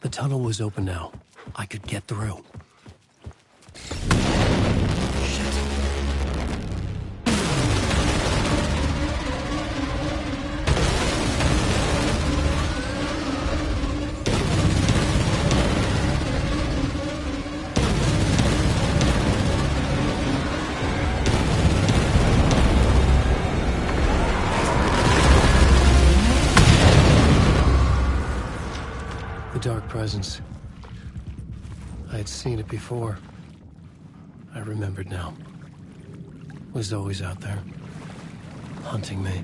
The tunnel was open now. I could get through. Dark presence. I had seen it before. I remembered now. It was always out there, hunting me.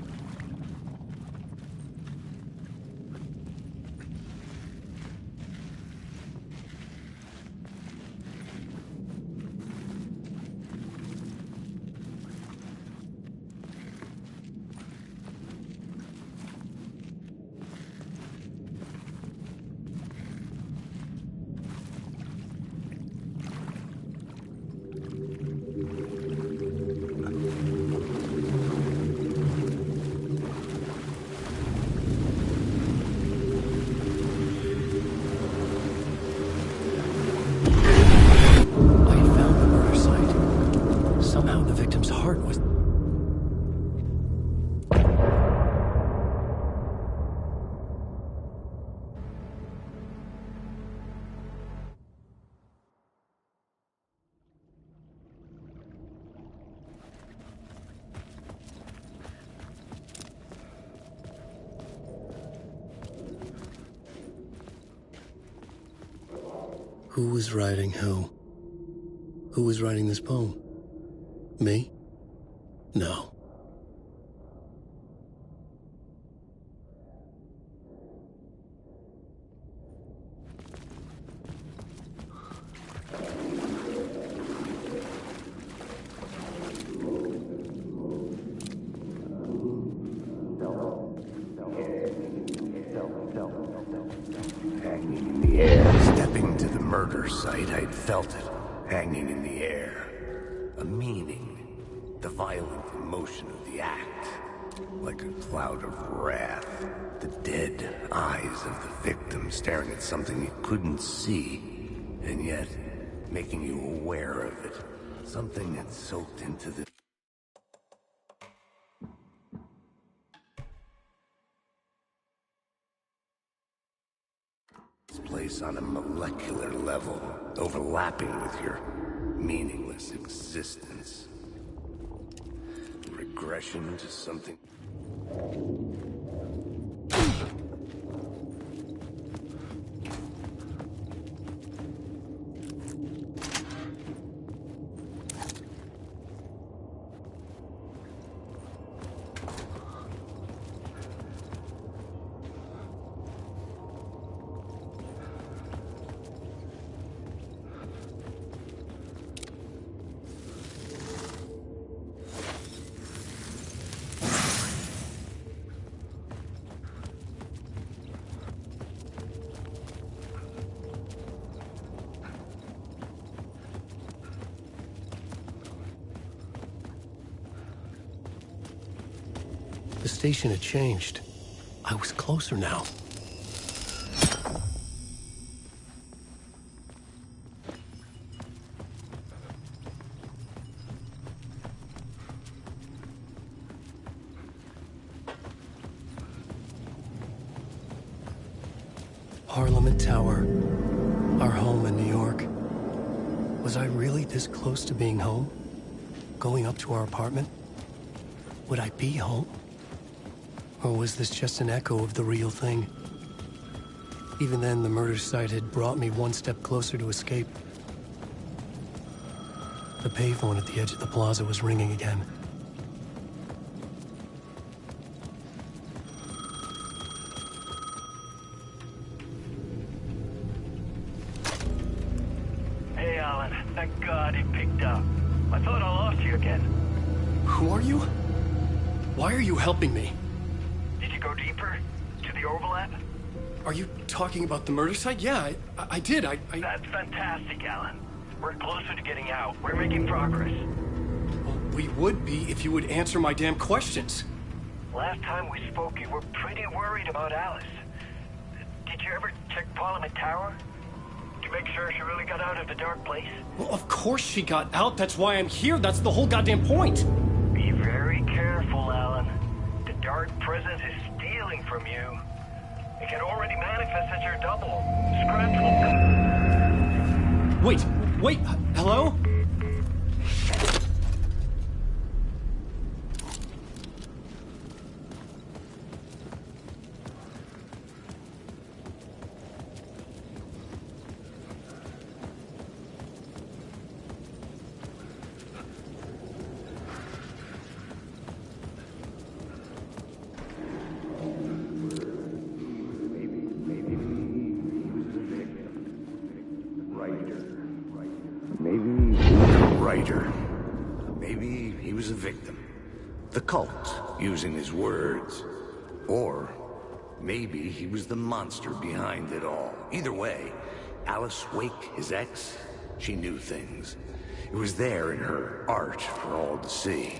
Who was writing who? Who was writing this poem? Me? No. I'd felt it, hanging in the air. A meaning, the violent emotion of the act. Like a cloud of wrath, the dead eyes of the victim staring at something you couldn't see, and yet making you aware of it. Something that soaked into the... place on a molecular level, overlapping with your meaningless existence. Regression to something... The station had changed. I was closer now. Parliament Tower, our home in New York. Was I really this close to being home? Going up to our apartment? Would I be home? Or was this just an echo of the real thing? Even then, the murder site had brought me one step closer to escape. The payphone at the edge of the plaza was ringing again. Hey, Alan. Thank God he picked up. I thought I lost you again. Who are you? Why are you helping me? Did you go deeper? To the overlap? Are you talking about the murder site? Yeah, I did. That's fantastic, Alan. We're closer to getting out. We're making progress. Well, we would be if you would answer my damn questions. Last time we spoke, you were pretty worried about Alice. Did you ever check Parliament Tower? To make sure she really got out of the dark place? Well, of course she got out. That's why I'm here. That's the whole goddamn point. Be very careful, Alan. The dark presence is stealing from you. It can already manifest as your double. Scratch will come. Wait, hello? Maybe he was a victim. The cult, using his words. Or maybe he was the monster behind it all. Either way, Alice Wake, his ex, she knew things. It was there in her art for all to see.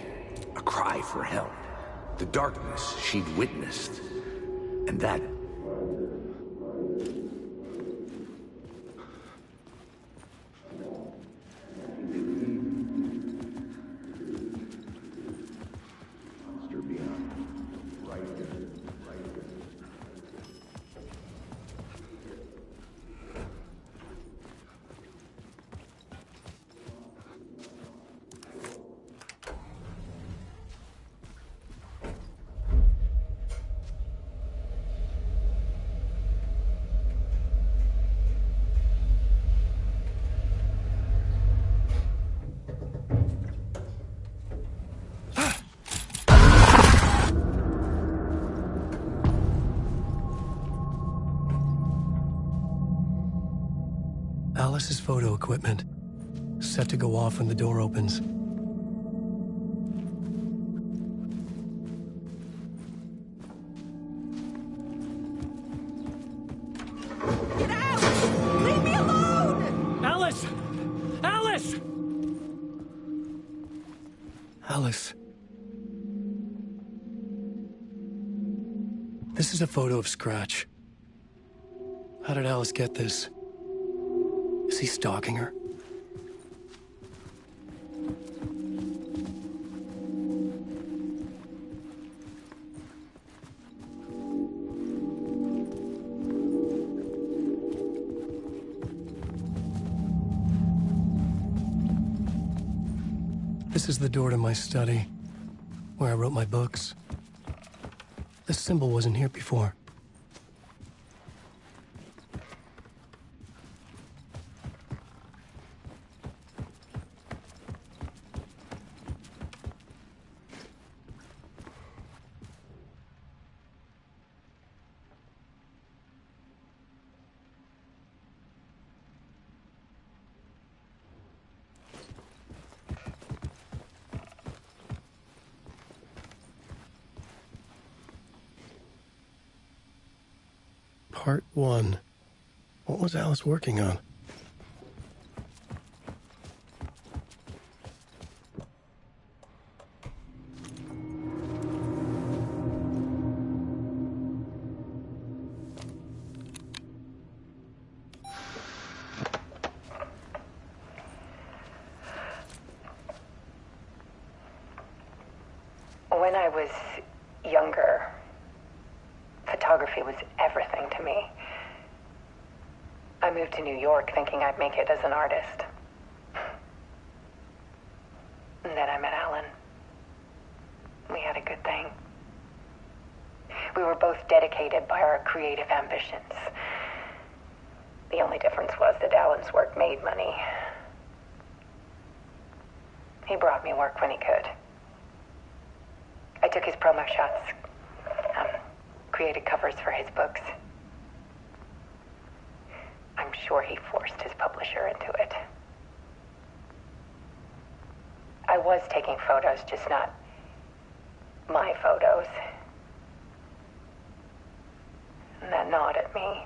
A cry for help. The darkness she'd witnessed. And that... Alice's photo equipment, set to go off when the door opens. Get out! Leave me alone! Alice! Alice! Alice. This is a photo of Scratch. How did Alice get this? Is he stalking her? This is the door to my study, where I wrote my books. This symbol wasn't here before. Part 1. What was Alice working on? When I was younger, photography was everything to me. I moved to New York thinking I'd make it as an artist. And then I met Alan. We had a good thing. We were both dedicated by our creative ambitions. The only difference was that Alan's work made money. He brought me work when he could. I took his promo shots, created covers for his books. I'm sure he forced his publisher into it. I was taking photos, just not my photos. And that gnawed at me.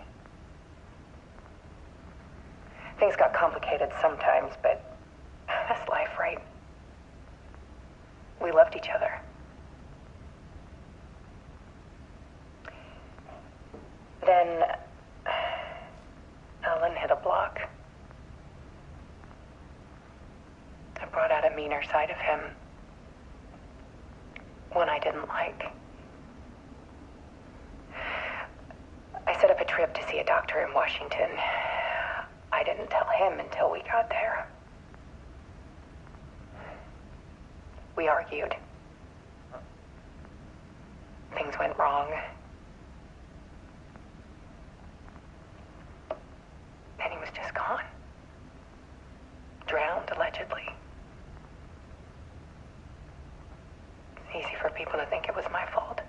Things got complicated sometimes, but that's life, right? We loved each other. Then of him. One I didn't like. I set up a trip to see a doctor in Washington. I didn't tell him until we got there. We argued. Things went wrong. And he was just gone. Drowned, allegedly. It's easy for people to think it was my fault.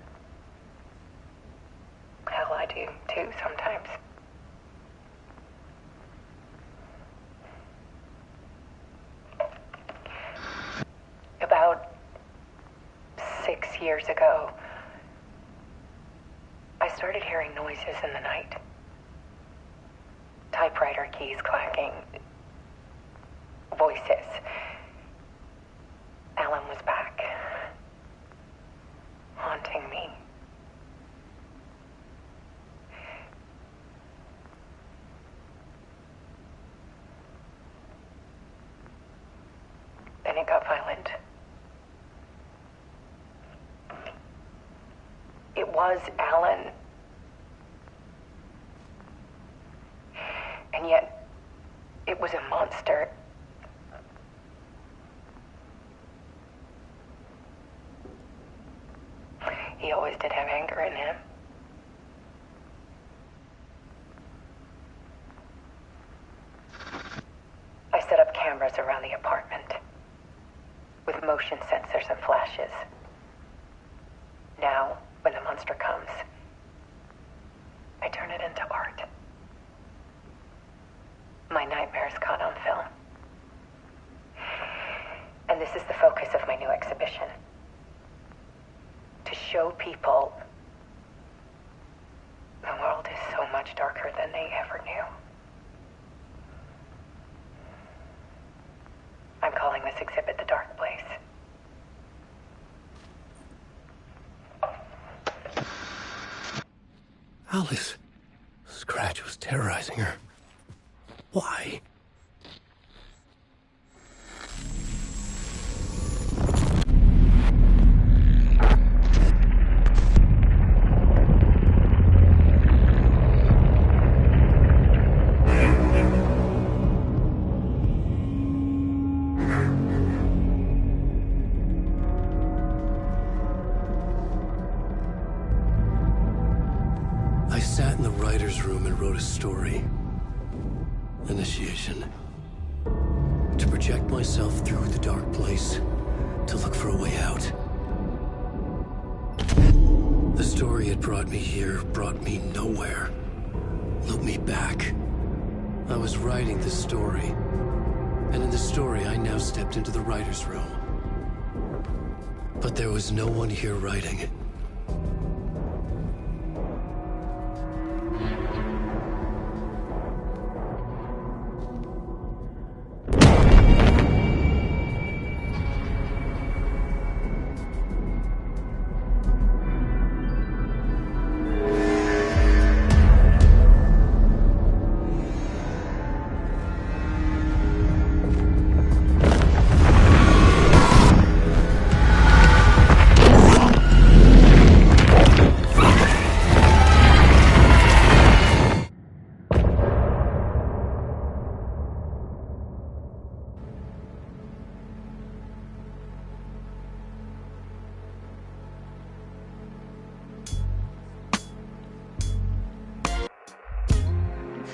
Hell, I do, too, sometimes. About 6 years ago, I started hearing noises in the night. Typewriter keys clacking. Voices. Alan was back. Haunting me. Then it got violent. It was Alan. And yet, it was a monster. He always did have anger in him. I set up cameras around the apartment with motion sensors and flashes. Now, when the monster comes, I turn it into art. My nightmares caught on film. And this is the focus of my new exhibition. To show people the world is so much darker than they ever knew. I'm calling this exhibit The Dark Place. Alice. Scratch was terrorizing her. Why? I sat in the writer's room and wrote a story. Initiation. To project myself through the dark place, to look for a way out. The story had brought me here, brought me nowhere. Looped me back. I was writing the story. And in the story, I now stepped into the writer's room. But there was no one here writing it.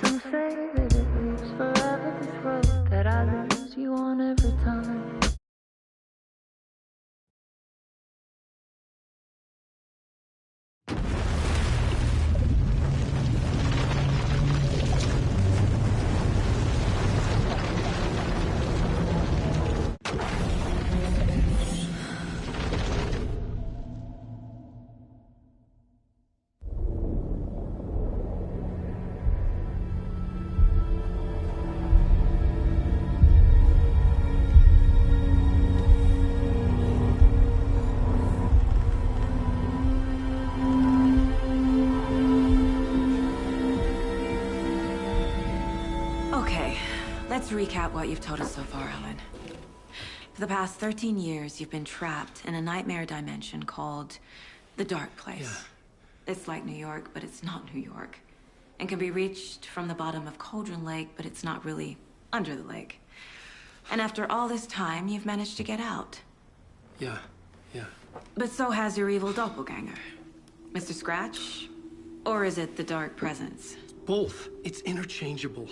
Some say that it lives forever, this road that I lose you on every time. Okay, let's recap what you've told us so far, Alan. For the past 13 years, you've been trapped in a nightmare dimension called the Dark Place. Yeah. It's like New York, but it's not New York. And can be reached from the bottom of Cauldron Lake, but it's not really under the lake. And after all this time, you've managed to get out. Yeah. But so has your evil doppelganger. Mr. Scratch? Or is it the Dark Presence? Both. It's interchangeable.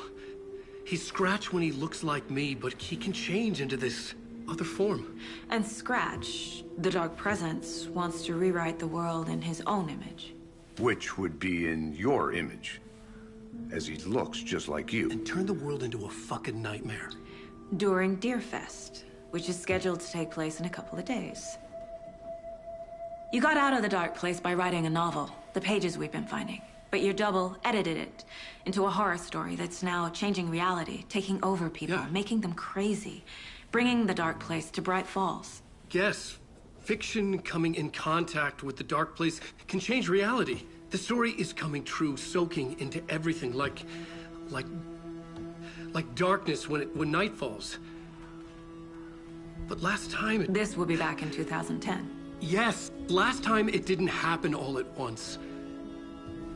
He's Scratch when he looks like me, but he can change into this other form. And Scratch, the Dark Presence, wants to rewrite the world in his own image. Which would be in your image, as he looks just like you. And turn the world into a fucking nightmare. During Deerfest, which is scheduled to take place in a couple of days. You got out of the Dark Place by writing a novel, the pages we've been finding. But your double edited it into a horror story that's now changing reality, taking over people, making them crazy, bringing the Dark Place to Bright Falls. Yes, fiction coming in contact with the Dark Place can change reality. The story is coming true, soaking into everything like darkness when night falls. But last time This will be back in 2010. Yes, last time it didn't happen all at once.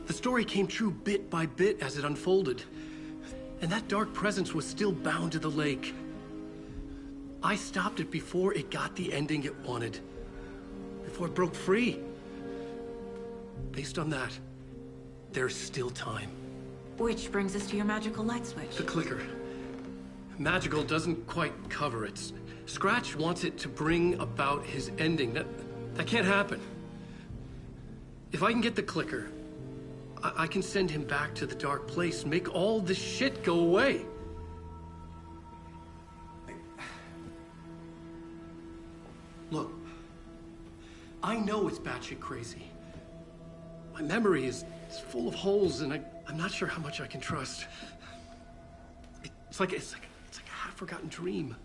The story came true bit by bit as it unfolded. And that dark presence was still bound to the lake. I stopped it before it got the ending it wanted. Before it broke free. Based on that, there's still time. Which brings us to your magical light switch. The clicker. Magical doesn't quite cover it. Scratch wants it to bring about his ending. That can't happen. If I can get the clicker, I can send him back to the Dark Place, make all this shit go away. Look, I know it's batshit crazy. My memory is full of holes, and I'm not sure how much I can trust. It's like a half-forgotten dream.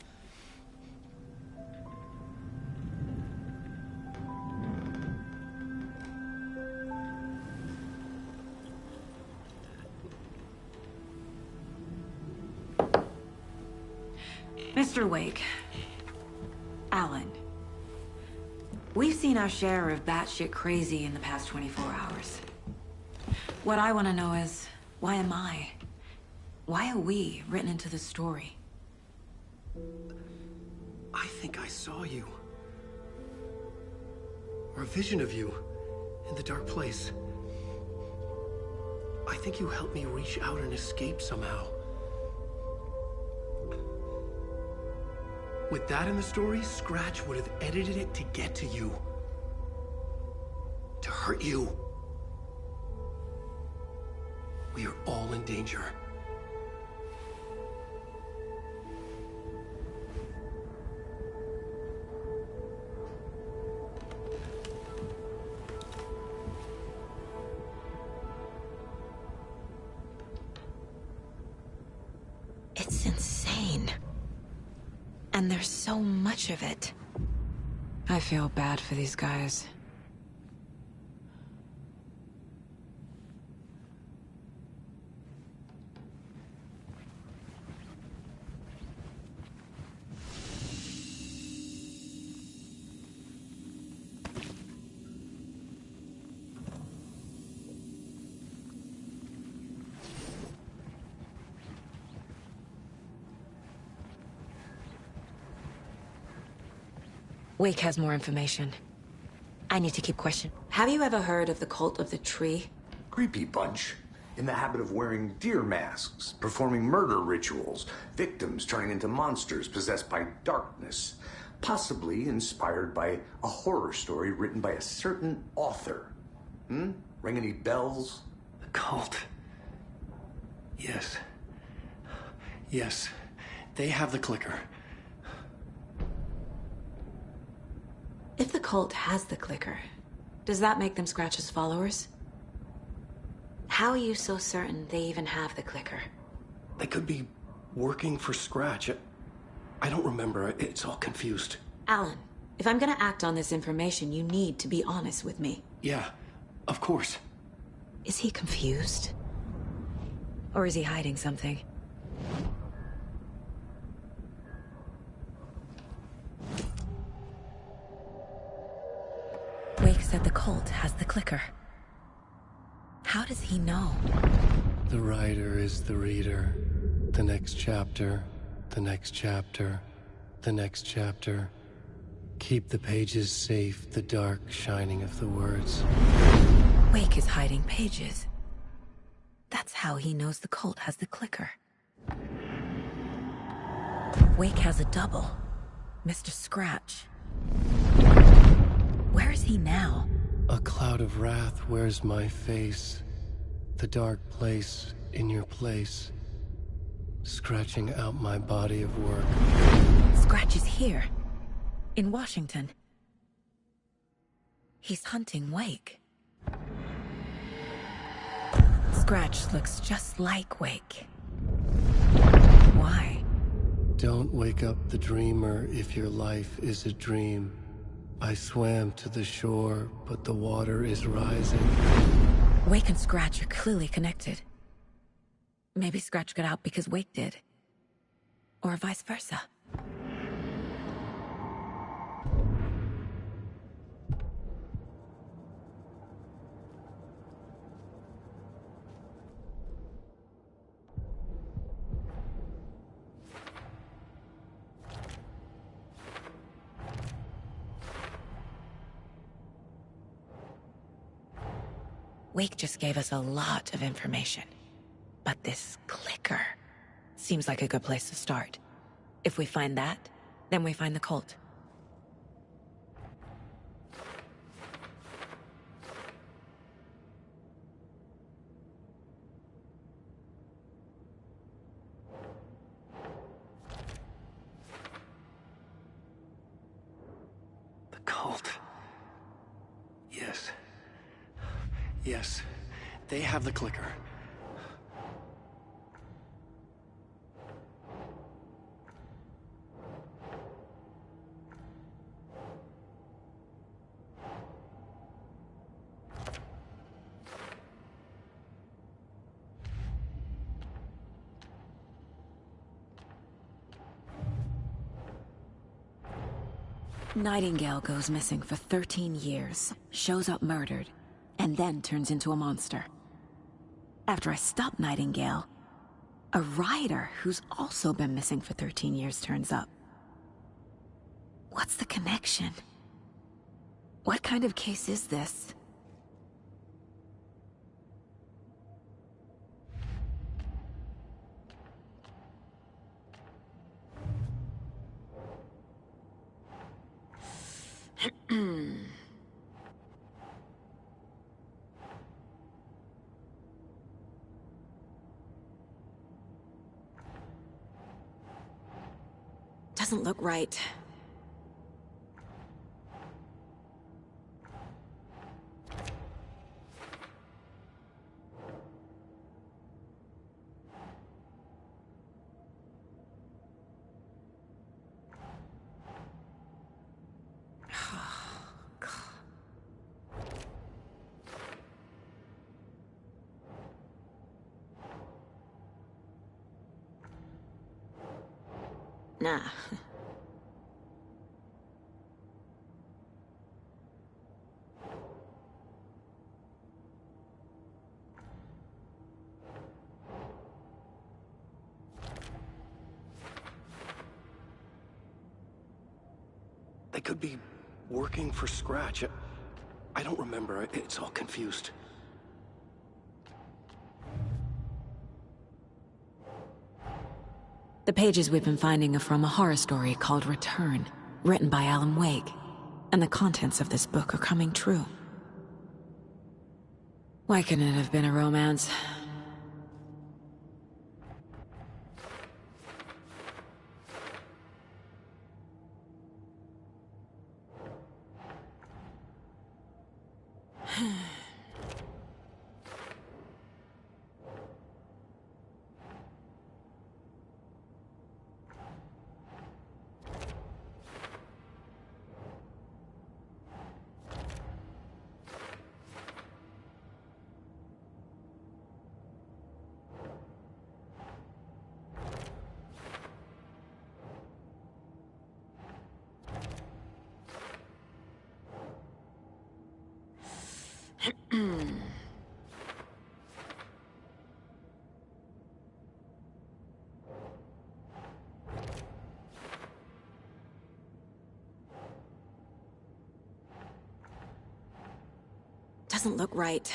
Mr. Wake, Alan, we've seen our share of batshit crazy in the past 24 hours. What I want to know is, why am I? Why are we written into the story? I think I saw you. Or a vision of you in the Dark Place. I think you helped me reach out and escape somehow. With that in the story, Scratch would have edited it to get to you. To hurt you. We are all in danger. It's insane. And there's so much of it. I feel bad for these guys. Wake has more information. I need to keep questioning. Have you ever heard of the Cult of the Tree? Creepy bunch. In the habit of wearing deer masks, performing murder rituals, victims turning into monsters possessed by darkness. Possibly inspired by a horror story written by a certain author. Ring any bells? The cult. Yes. Yes. They have the clicker. If the cult has the clicker, does that make them Scratch's followers? How are you so certain they even have the clicker? They could be working for Scratch. I don't remember. It's all confused. Alan, if I'm gonna act on this information, you need to be honest with me. Yeah, of course. Is he confused? Or is he hiding something? Wake said the cult has the clicker. How does he know? The writer is the reader. The next chapter, the next chapter, the next chapter. Keep the pages safe, the dark shining of the words. Wake is hiding pages. That's how he knows the cult has the clicker. Wake has a double. Mr. Scratch. Where is he now? A cloud of wrath wears my face. The dark place in your place. Scratching out my body of work. Scratch is here. In Washington. He's hunting Wake. Scratch looks just like Wake. Why? Don't wake up the dreamer if your life is a dream. I swam to the shore, but the water is rising. Wake and Scratch are clearly connected. Maybe Scratch got out because Wake did. Or vice versa. Wake just gave us a lot of information. But this clicker seems like a good place to start. If we find that, then we find the cult. The cult. Yes. Yes. They have the clicker. Nightingale goes missing for 13 years, shows up murdered, and then turns into a monster. After I stop Nightingale, a rider who's also been missing for 13 years turns up. What's the connection? What kind of case is this? Doesn't look right. Nah. They could be working for Scratch. I don't remember. It's all confused. The pages we've been finding are from a horror story called Return, written by Alan Wake, and the contents of this book are coming true. Why couldn't it have been a romance? doesn't look right.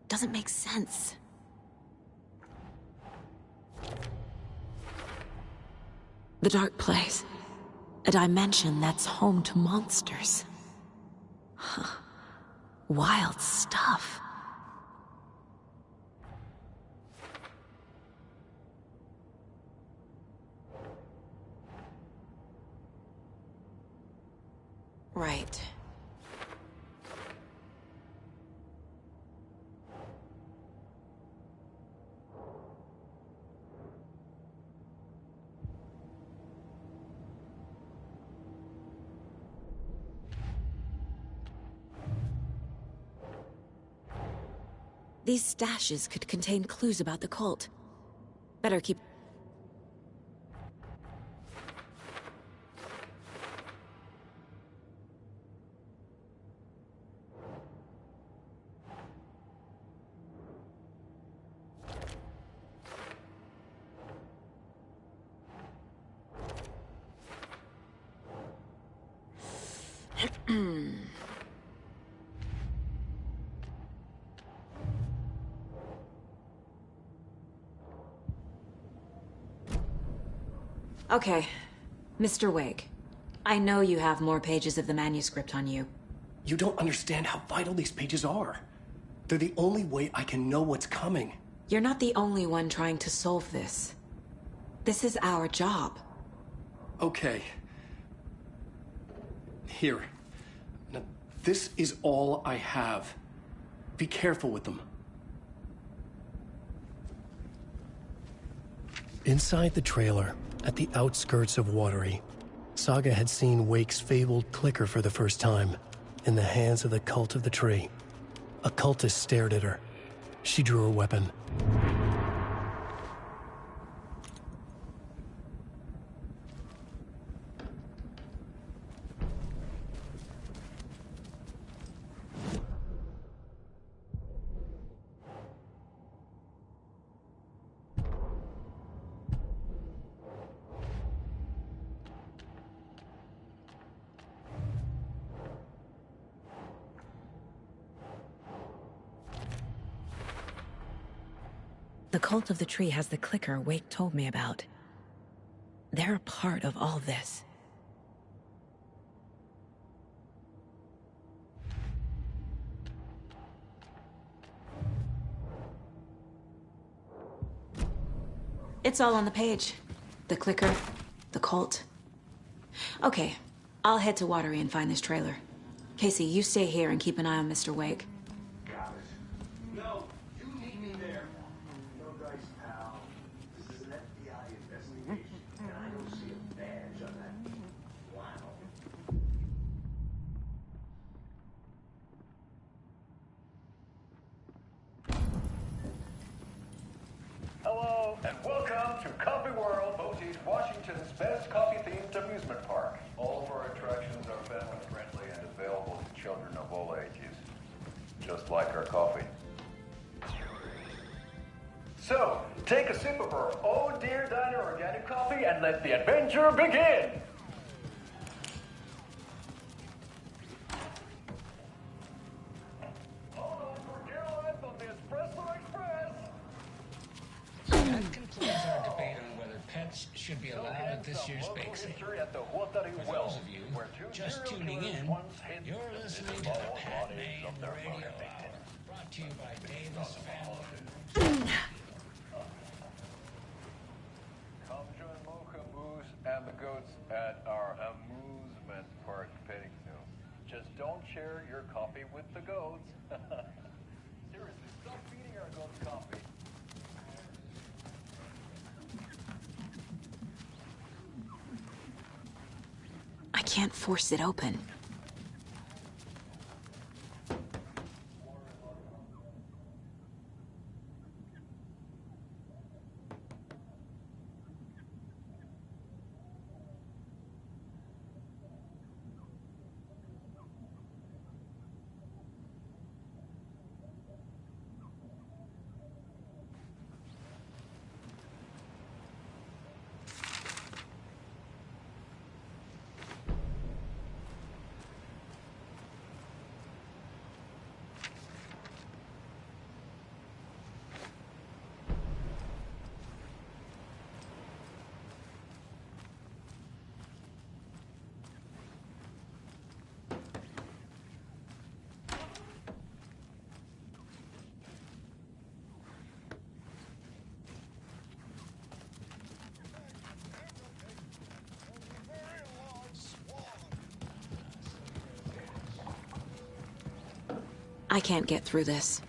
Doesn't make sense. The dark place. A dimension that's home to monsters. Huh. Wild stuff. Right. These stashes could contain clues about the cult. Better keep... Okay, Mr. Wake. I know you have more pages of the manuscript on you. You don't understand how vital these pages are. They're the only way I can know what's coming. You're not the only one trying to solve this. This is our job. Okay. Here. Now, this is all I have. Be careful with them. Inside the trailer, at the outskirts of Watery, Saga had seen Wake's fabled clicker for the first time, in the hands of the Cult of the Tree. A cultist stared at her. She drew her weapon. The Cult of the Tree has the clicker Wake told me about. They're a part of all this. It's all on the page. The clicker, the cult. Okay, I'll head to Watery and find this trailer. Casey, you stay here and keep an eye on Mr. Wake. No, you need me there. No dice, pal. This is an FBI investigation, and I don't see a badge on that. Wow. Hello, and welcome to Coffee World, Boise, Washington's best coffee-themed amusement park. All of our attractions are family-friendly and available to children of all ages, just like our coffee. So, take a sip of our Oh Dear Diner organic coffee and let the adventure begin! Hold on for Caroline from the Espresso Express! That concludes our debate on whether pets should be allowed at this year's bake sale. For those of you just tuning in, you're listening to the Pat May and the Radio Hour, brought to you by Davis Family. Come join Mocha Moose and the goats at our amusement park petting zoo. Just don't share your coffee with the goats. Seriously, stop feeding our goats coffee. can't force it open. I can't get through this.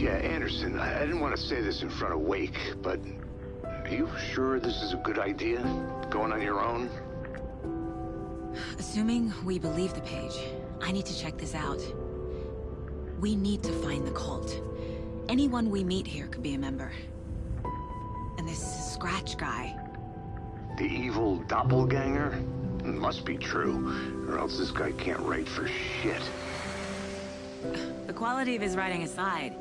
Yeah, Anderson, I didn't want to say this in front of Wake, but are you sure this is a good idea? Going on your own? Assuming we believe the page, I need to check this out. We need to find the cult. Anyone we meet here could be a member. And this Scratch guy. The evil doppelganger? Must be true, or else this guy can't write for shit. The quality of his writing aside,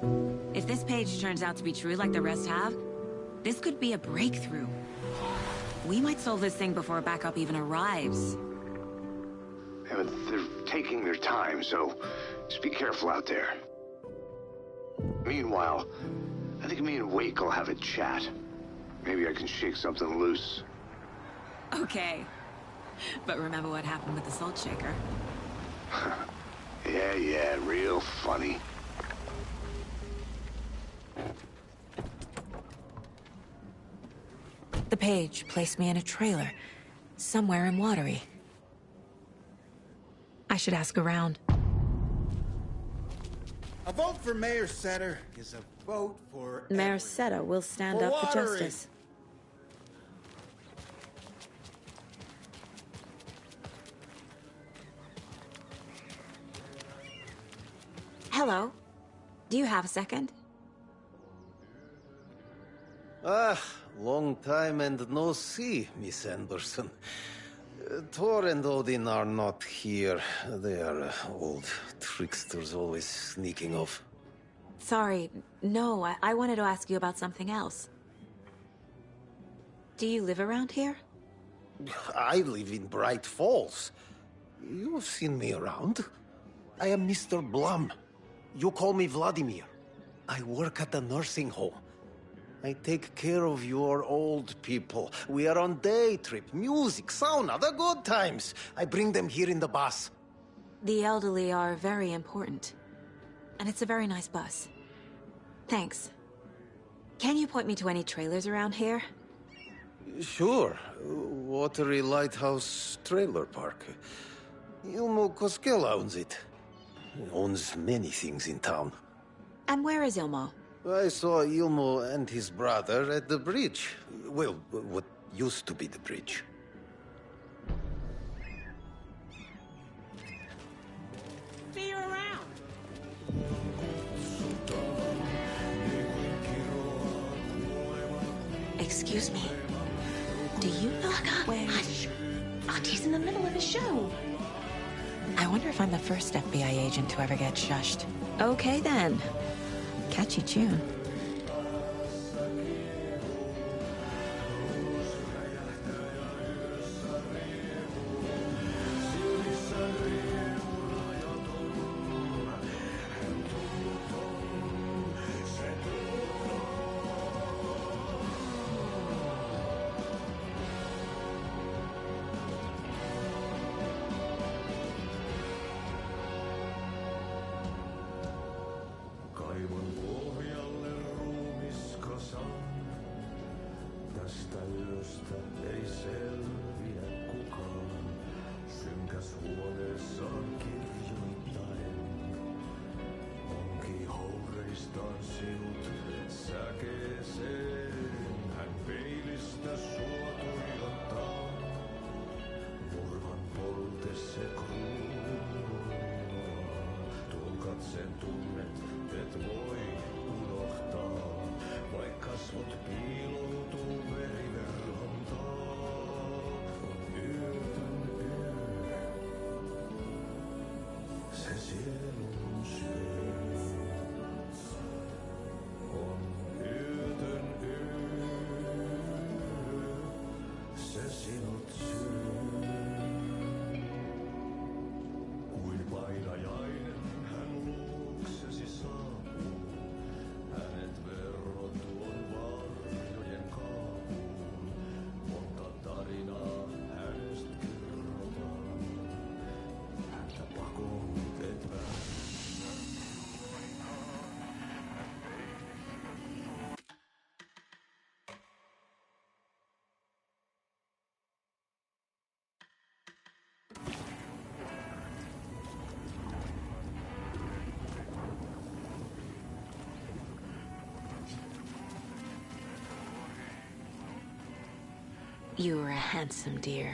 if this page turns out to be true like the rest have, this could be a breakthrough. We might solve this thing before backup even arrives. Yeah, but they're taking their time, so just be careful out there. Meanwhile, I think me and Wake will have a chat. Maybe I can shake something loose. Okay. But remember what happened with the salt shaker? Yeah, real funny. The page placed me in a trailer, somewhere in Watery. I should ask around. A vote for Mayor Setter is a vote for Mayor Setter will stand up for justice. Hello. Do you have a second? Long time and no see, Miss Anderson. Thor and Odin are not here. They are old tricksters always sneaking off. Sorry, no, I wanted to ask you about something else. Do you live around here? I live in Bright Falls. You've seen me around. I am Mr. Blum. You call me Vladimir. I work at the nursing home. I take care of your old people. We are on day trip, music, sauna, the good times. I bring them here in the bus. The elderly are very important. And it's a very nice bus. Thanks. Can you point me to any trailers around here? Sure. Watery Lighthouse Trailer Park. Ilmo Koskela owns it. He owns many things in town. And where is Ilmo? I saw Ilmo and his brother at the bridge. Well, what used to be the bridge. See you around. Excuse me. Do you know where... Hush. Auntie's in the middle of a show. I wonder if I'm the first FBI agent to ever get shushed. Okay, then. Catchy tune. You were a handsome dear.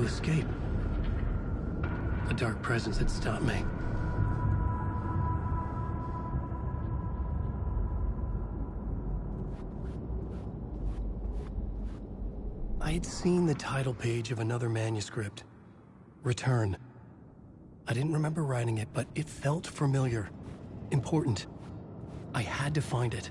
Escape. A dark presence had stopped me. I had seen the title page of another manuscript. Return. I didn't remember writing it, but it felt familiar. Important. I had to find it.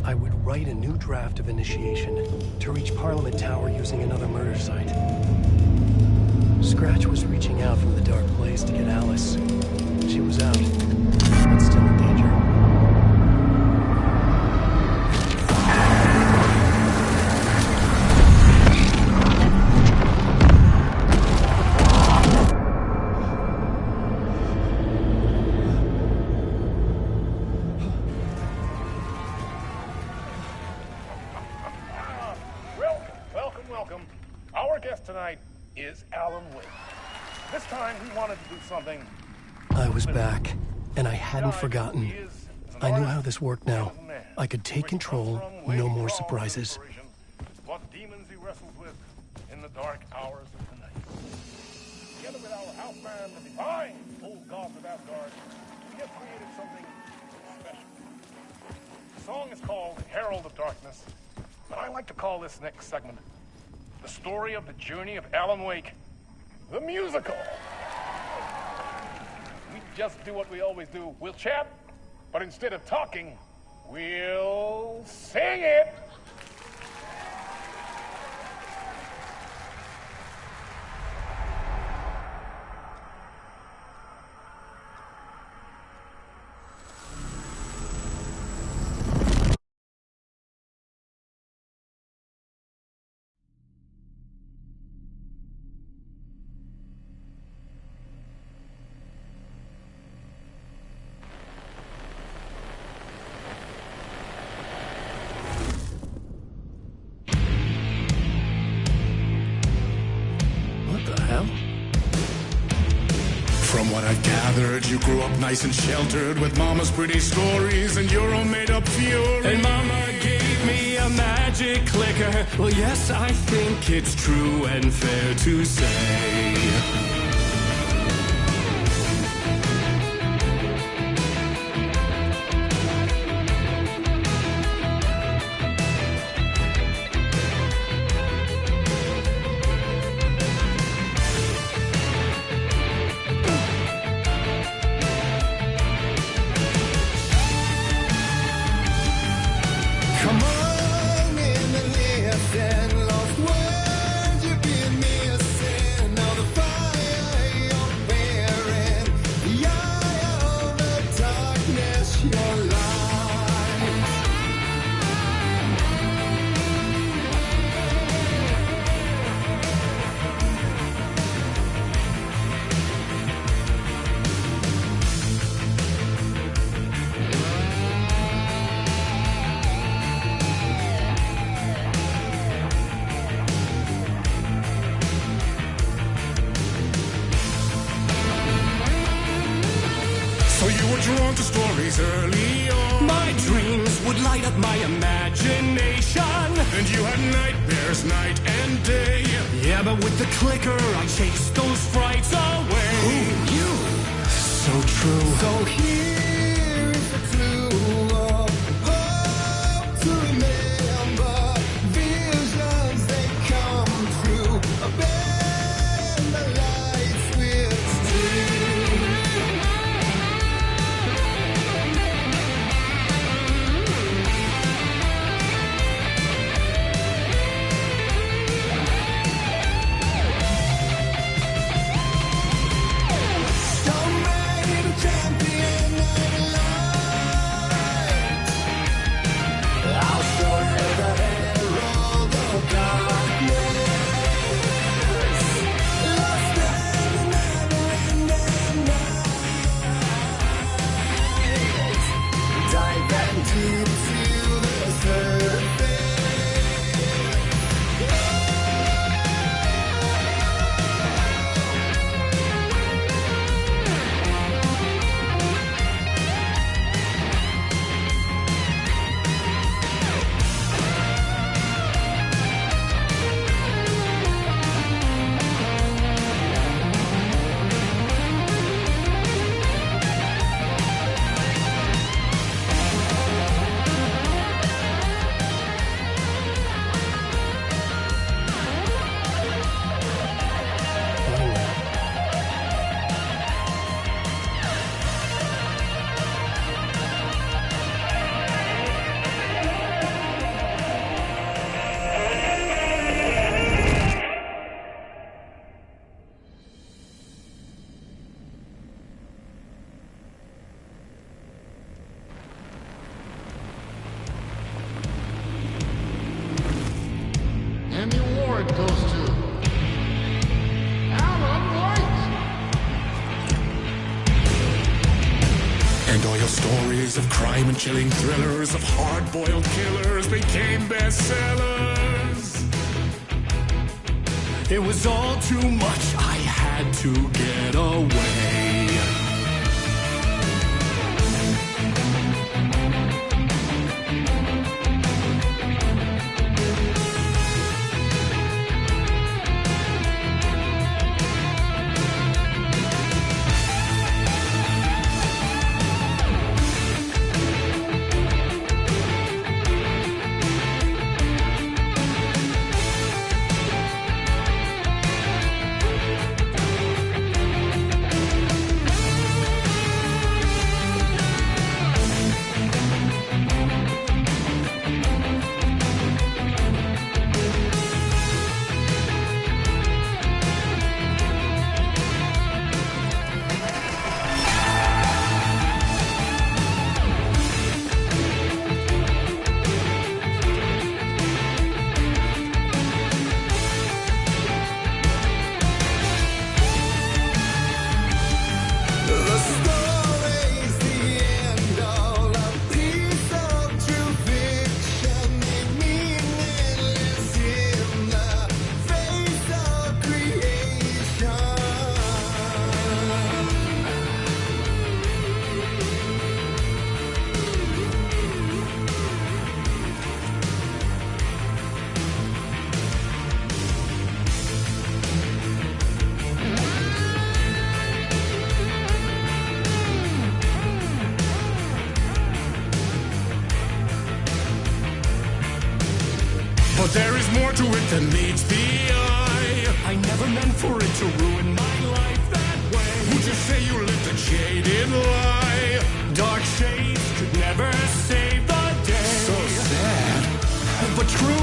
I would write a new draft of initiation to reach Parliament Tower using another murder site. Scratch was reaching out from the dark place to get Alice. She was out, but still in danger. Welcome. Our guest tonight is Alan Wake. This time we wanted to do something. I was back, and I hadn't forgotten. I knew how this worked now. I could take control, no more surprises. What demons he wrestles with in the dark hours of the night. Together with our house band, the divine old gods of Asgard, we have created something special. The song is called Herald of Darkness, but I like to call this next segment the story of the journey of Alan Wake, the musical. We just do what we always do. We'll chat, but instead of talking, we'll sing it. From what I've gathered, you grew up nice and sheltered with mama's pretty stories and your own made-up fury. And mama gave me a magic clicker. Well, yes, I think it's true and fair to say. Come on in and listen, lost words you've been missing. Now the fire you're bearing, the eye of the darkness, your light. So you were drawn to stories early on. My dreams would light up my imagination. And you had nightmares night and day. Yeah, but with the clicker, I chased those frights away. Who you? So true. So here is the clue of hope to remember. Visions, they come true. Bend the light switch to. Champion award goes to Alan White. And all your stories of crime and chilling thrillers of hard-boiled killers became bestsellers. It was all too much, I had to get away. But there is more to it than meets the eye. I never meant for it to ruin my life that way. Would you say you lived a jaded lie? Dark shades could never save the day. So sad, but true.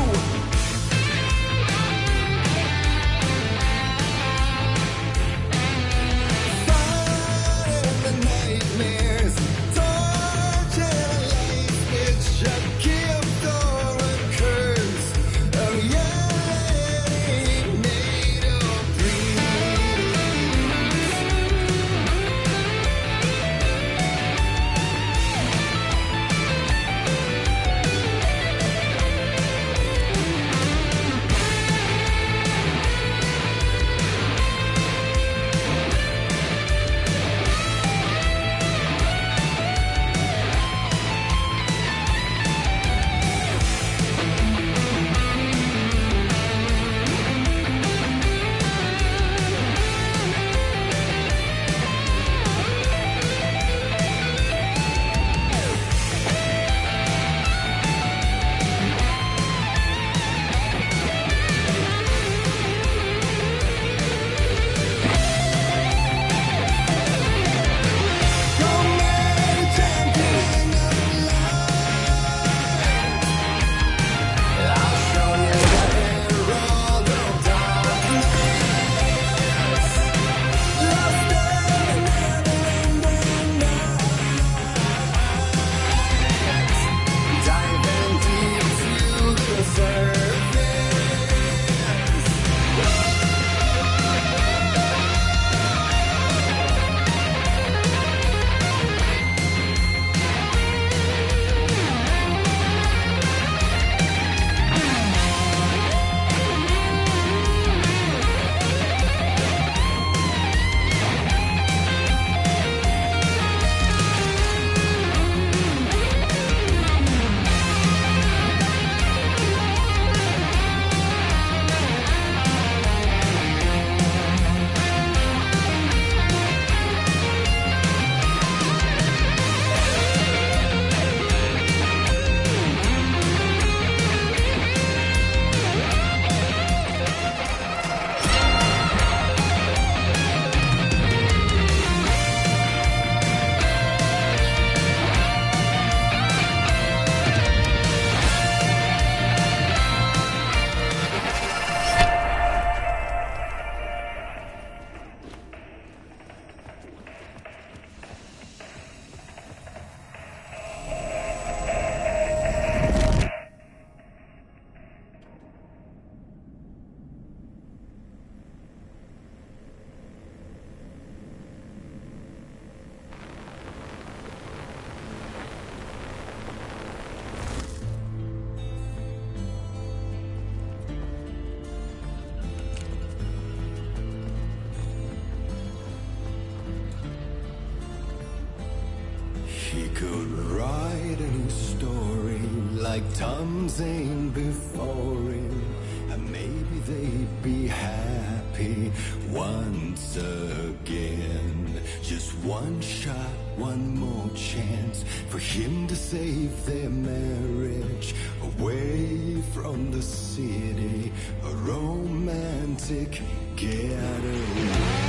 story like Tom Zane before him, and maybe they'd be happy once again. Just one shot, one more chance for him to save their marriage away from the city, a romantic getaway.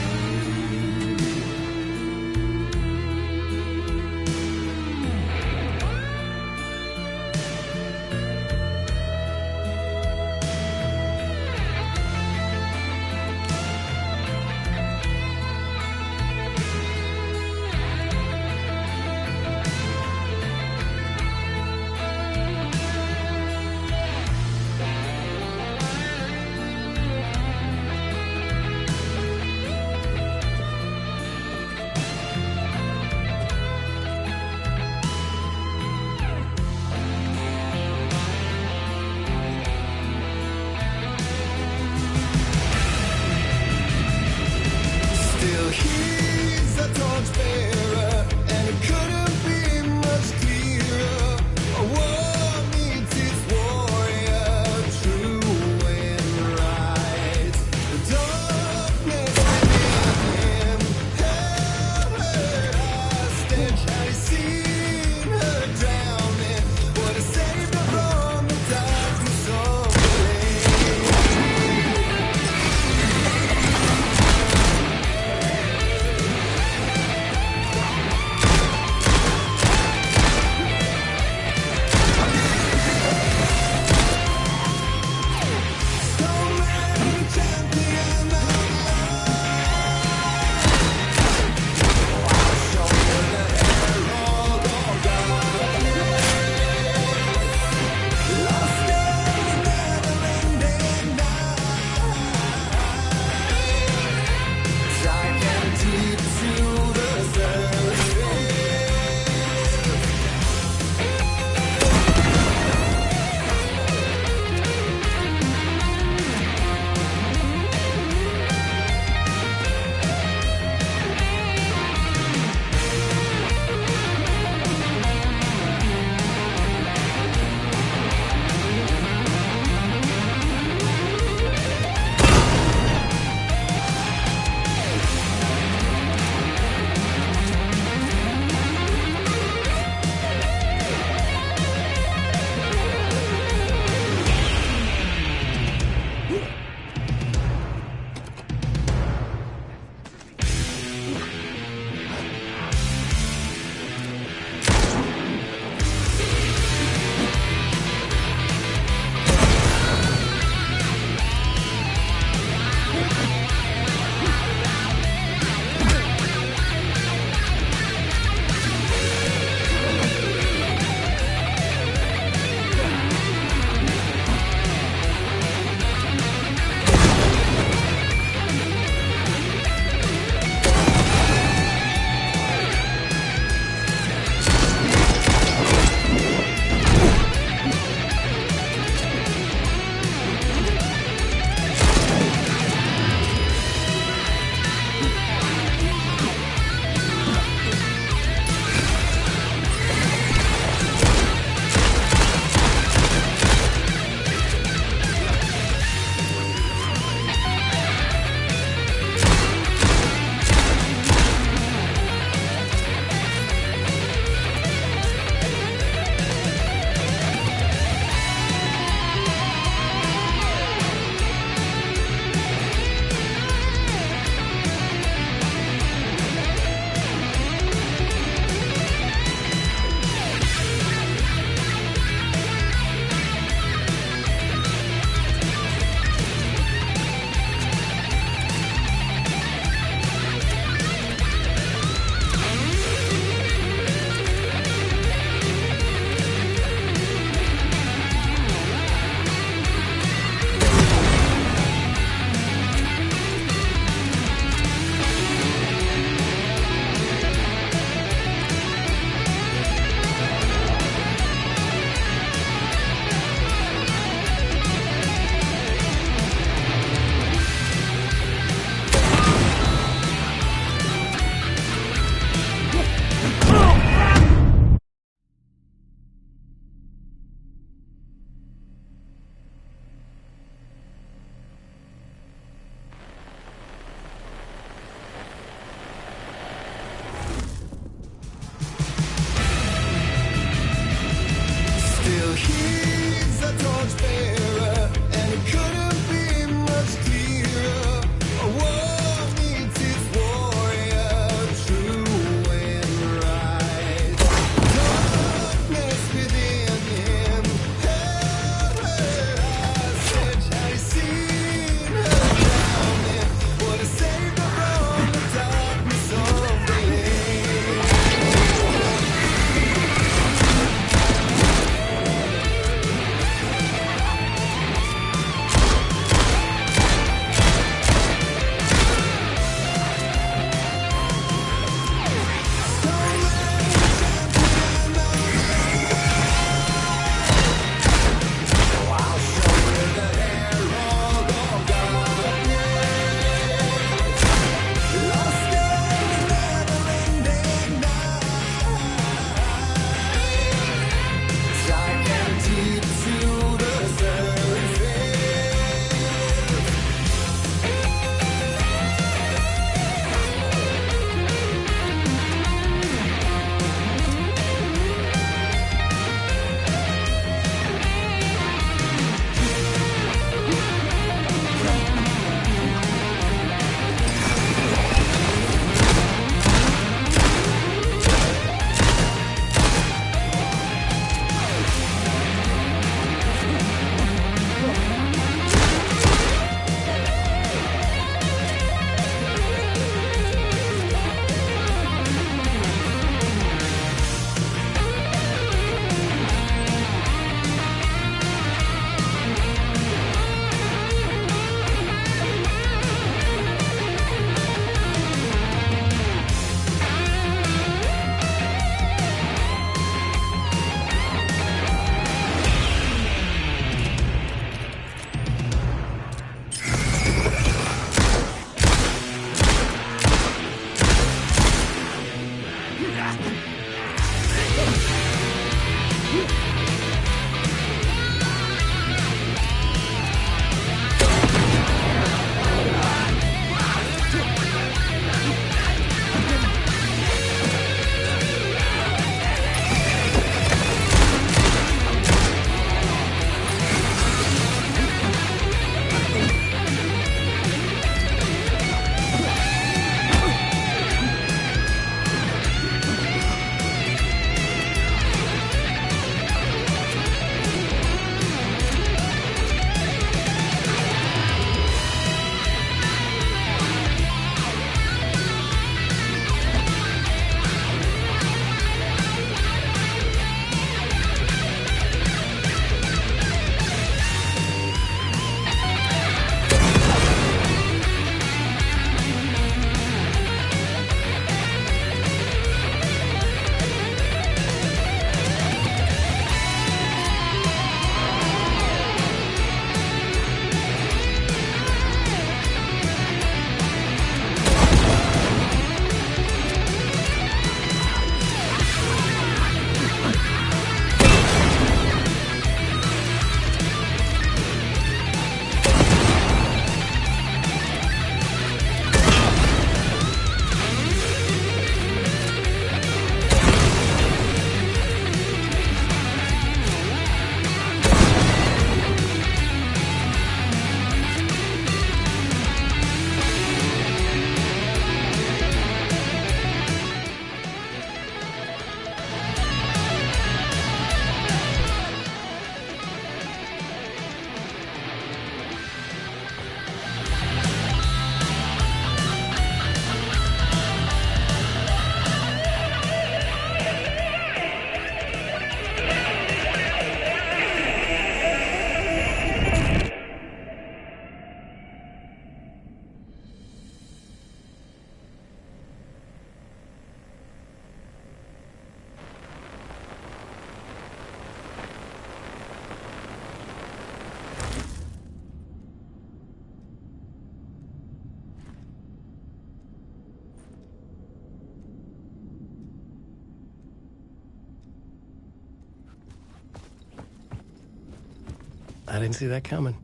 I didn't see that coming.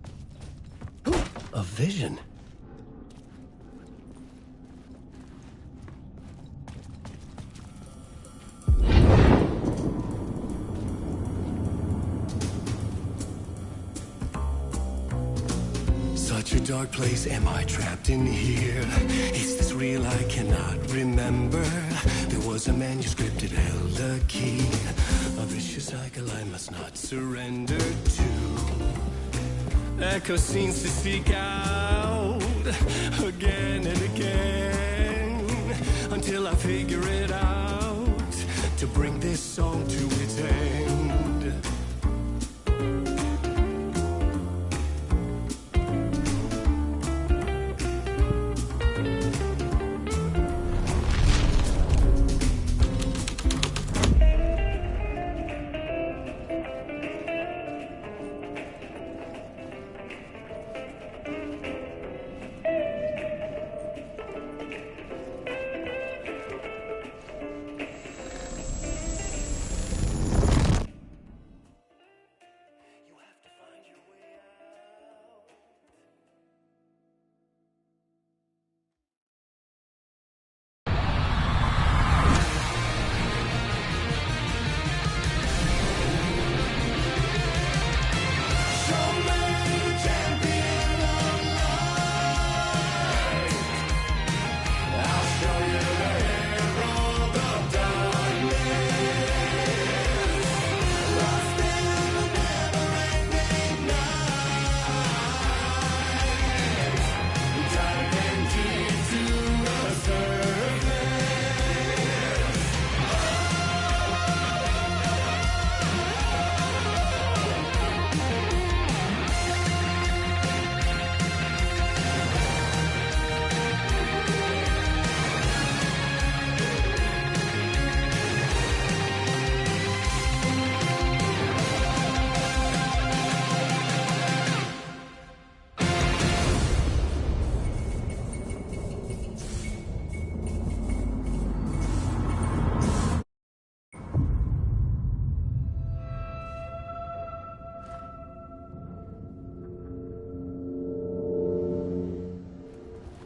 A vision. Such a dark place, am I trapped in here? Is this real? I cannot remember. There was a manuscript, it held a key. A vicious cycle I must not surrender to. Echo scenes to seek out again and again until I figure it out to bring this song to its end.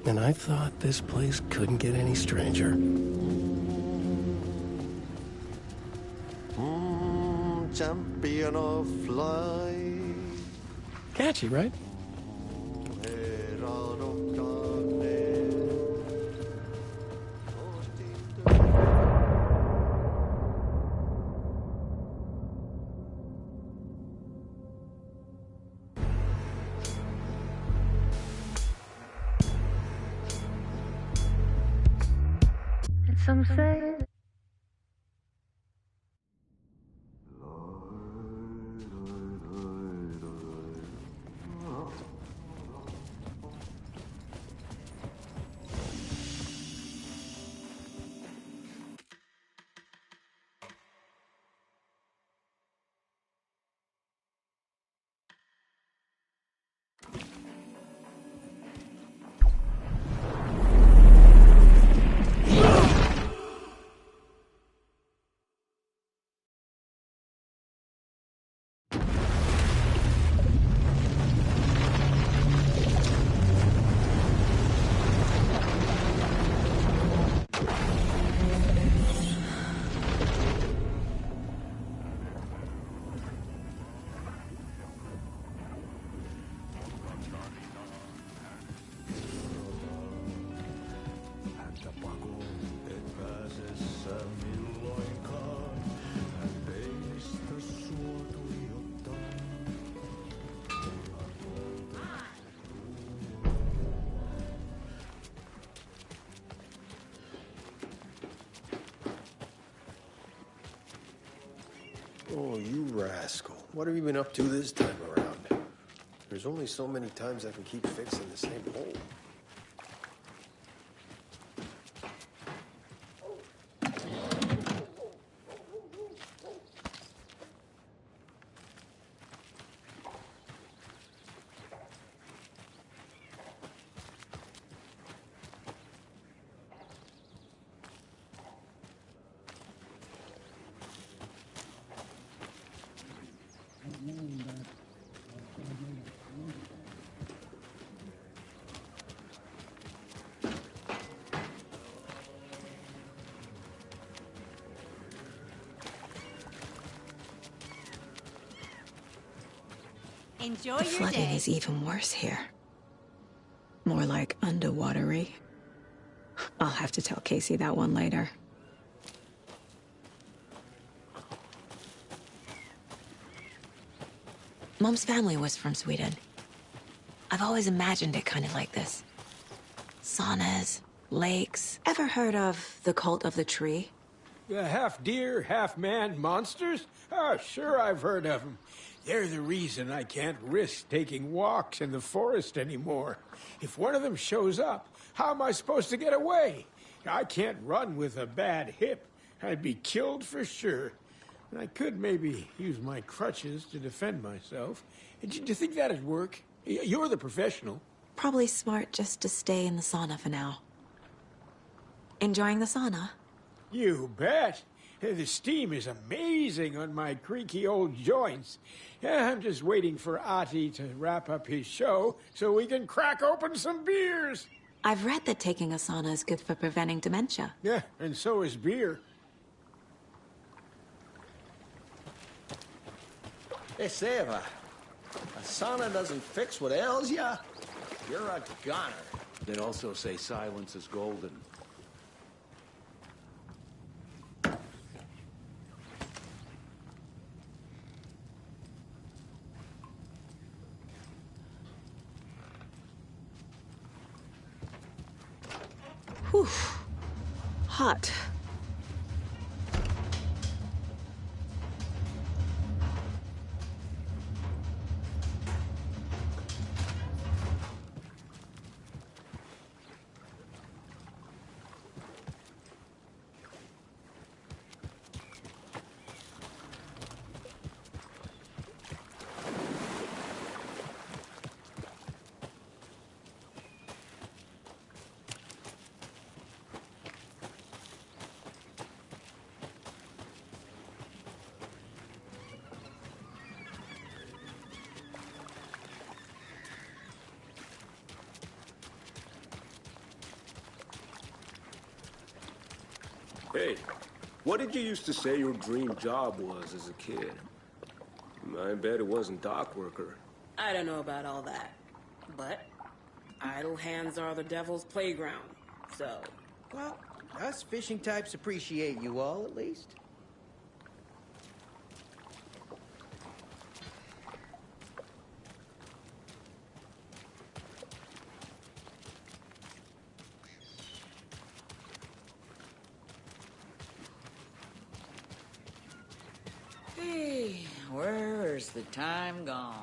And I thought this place couldn't get any stranger. Champion of light. Catchy, right? Herald of darkness. And some say Oh, you rascal. What have you been up to this time around? There's only so many times I can keep fixing the same hole. Enjoy The your flooding day. is even worse here. More like underwatery. I'll have to tell Casey that one later. Mom's family was from Sweden. I've always imagined it kind of like this. Saunas, lakes. Ever heard of the cult of the tree? The half-deer, half-man monsters? Oh, sure I've heard of them. They're the reason I can't risk taking walks in the forest anymore. If one of them shows up, how am I supposed to get away? I can't run with a bad hip. I'd be killed for sure. I could maybe use my crutches to defend myself. Do you think that'd work? You're the professional. Probably smart just to stay in the sauna for now. Enjoying the sauna? You bet. The steam is amazing on my creaky old joints. I'm just waiting for Ati to wrap up his show so we can crack open some beers. I've read that taking a sauna is good for preventing dementia. Yeah, and so is beer. They say if a sauna doesn't fix what ails ya, you're a goner. They also say silence is golden. Whew. Hot. Hey, what did you used to say your dream job was as a kid? I bet it wasn't dock worker. I don't know about all that, but idle hands are the devil's playground, so... Well, us fishing types appreciate you all, at least. Hey, where's the time gone?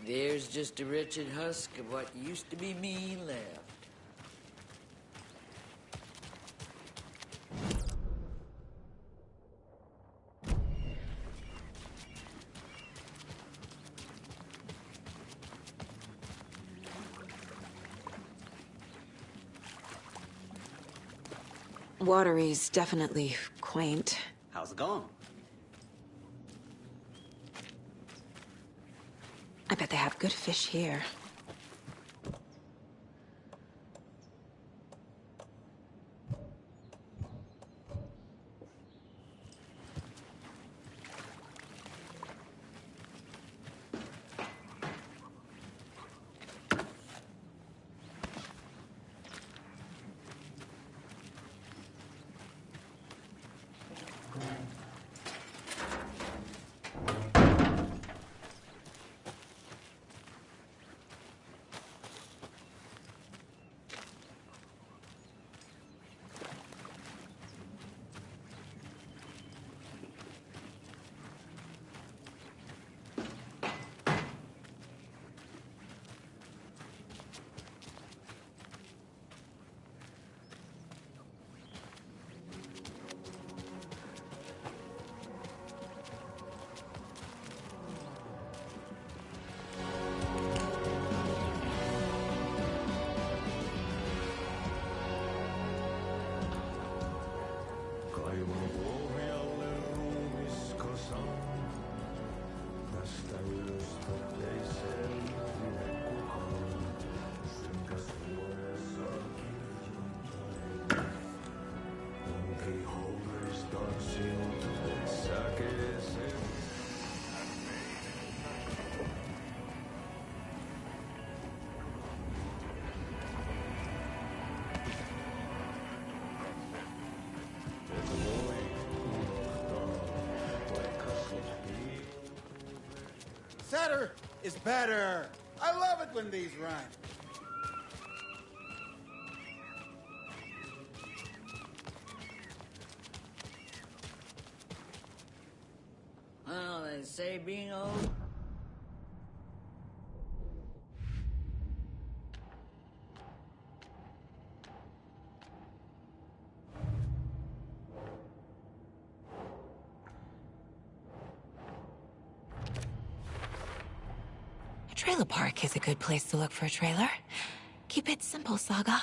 There's just a wretched husk of what used to be me left. Watery's definitely quaint. How's it going? I bet they have good fish here. Better is better. I love it when these rhyme. Well, they say being old... A trailer park is a good place to look for a trailer. Keep it simple, Saga.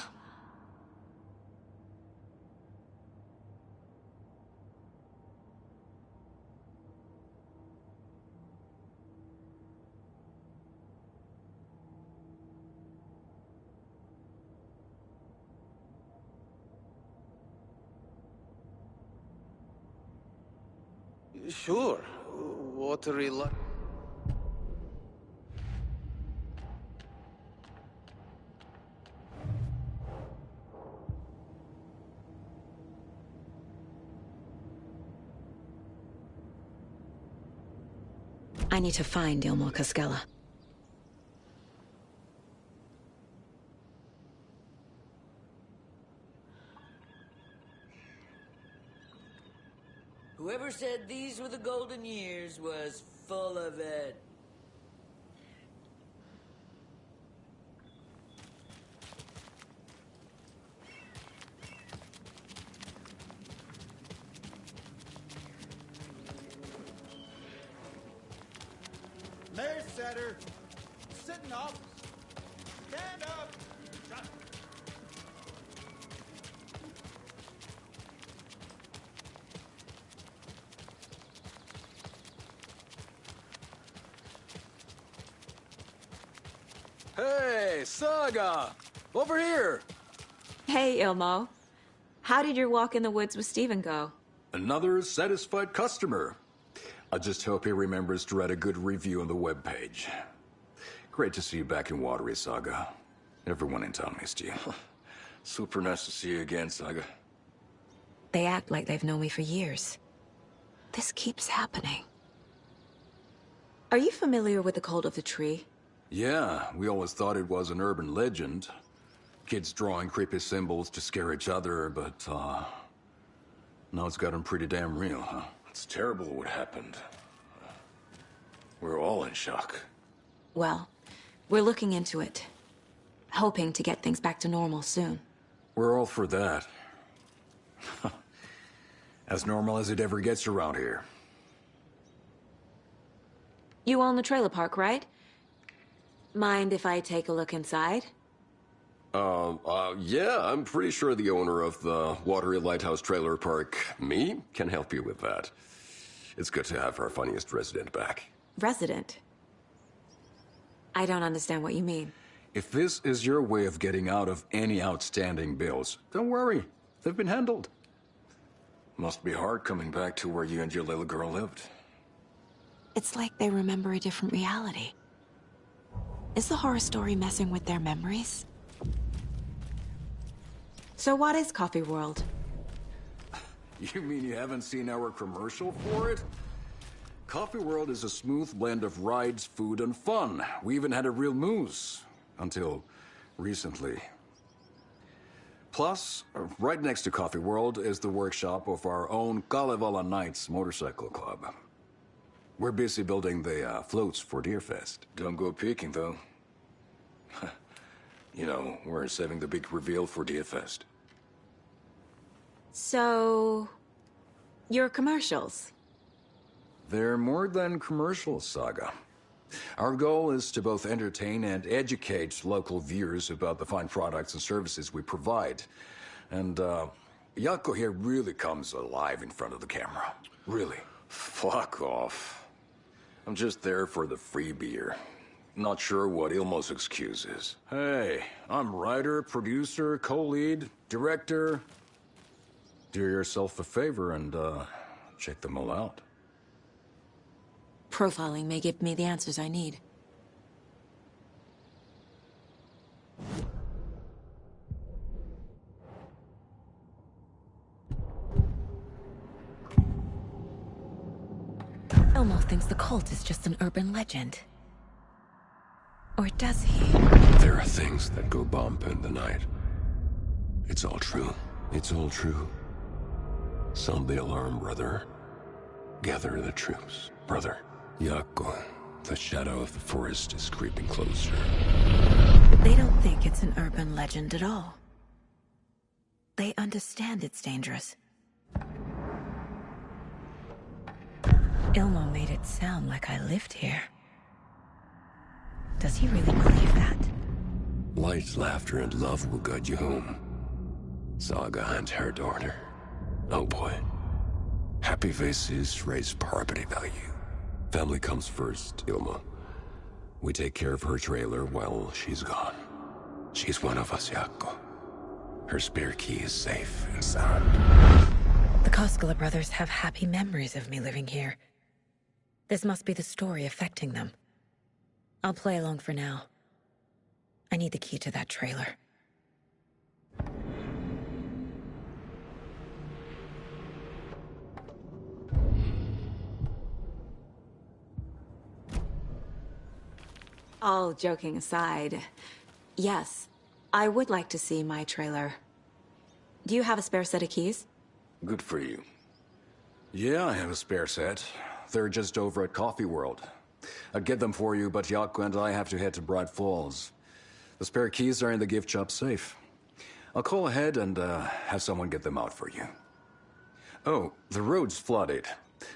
Sure. Watery light. I need to find Ilmo Cascella. Whoever said these were the golden years was full of it. Mayor Setter, sit in office. Stand up. Shut. Hey, Saga! Over here! Hey, Ilmo. How did your walk in the woods with Steven go? Another satisfied customer. I just hope he remembers to write a good review on the webpage. Great to see you back in Watery, Saga. Everyone in town missed you. Super nice to see you again, Saga. They act like they've known me for years. This keeps happening. Are you familiar with the Cult of the Tree? Yeah, we always thought it was an urban legend. Kids drawing creepy symbols to scare each other, but, now it's gotten pretty damn real, huh? It's terrible what happened. We're all in shock. Well, we're looking into it. Hoping to get things back to normal soon. We're all for that. As normal as it ever gets around here. You own the trailer park, right? Mind if I take a look inside? Yeah, I'm pretty sure the owner of the Watery Lighthouse Trailer Park, me, can help you with that. It's good to have our funniest resident back. Resident? I don't understand what you mean. If this is your way of getting out of any outstanding bills, don't worry. They've been handled. Must be hard coming back to where you and your little girl lived. It's like they remember a different reality. Is the horror story messing with their memories? So what is Coffee World? You mean you haven't seen our commercial for it? Coffee World is a smooth blend of rides, food, and fun. We even had a real moose. Until recently. Plus, right next to Coffee World is the workshop of our own Kalevala Knights Motorcycle Club. We're busy building the floats for Deerfest. Don't go peeking, though. You know, we're saving the big reveal for Deerfest. So... your commercials? They're more than commercials, Saga. Our goal is to both entertain and educate local viewers about the fine products and services we provide. And, Yako here really comes alive in front of the camera. Really. Fuck off. I'm just there for the free beer. Not sure what Ilmo's excuse is. Hey, I'm writer, producer, co-lead, director. Do yourself a favor and, check them all out. Profiling may give me the answers I need. Elmo thinks the cult is just an urban legend. Or does he? There are things that go bump in the night. It's all true. It's all true. Sound the alarm, brother. Gather the troops, brother. Yako, the shadow of the forest is creeping closer. They don't think it's an urban legend at all. They understand it's dangerous. Ilmo made it sound like I lived here. Does he really believe that? Light, laughter, and love will guide you home. Saga and her daughter. Oh boy. Happy faces raise property value. Family comes first, Ilma. We take care of her trailer while she's gone. She's one of us, Yako. Her spare key is safe and sound. The Koskela brothers have happy memories of me living here. This must be the story affecting them. I'll play along for now. I need the key to that trailer. All joking aside, yes, I would like to see my trailer. Do you have a spare set of keys? Good for you. Yeah, I have a spare set. They're just over at Coffee World. I'd get them for you, but Yako and I have to head to Bright Falls. The spare keys are in the gift shop safe. I'll call ahead and have someone get them out for you. Oh, the road's flooded,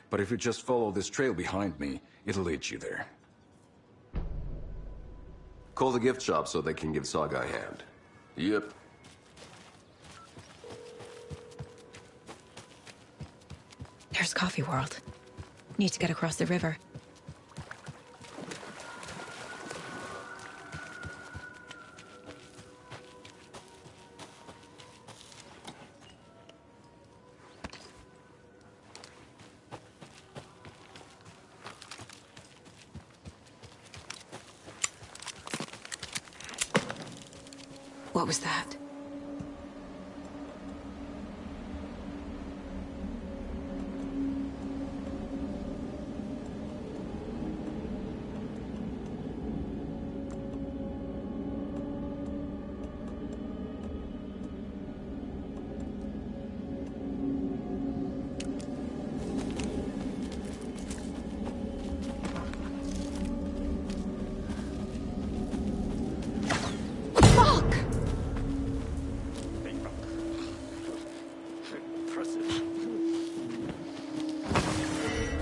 but if you just follow this trail behind me, it'll lead you there. Call the gift shop so they can give Saga a hand. Yep. There's Coffee World. Need to get across the river. What was that?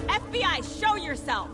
FBI, show yourself!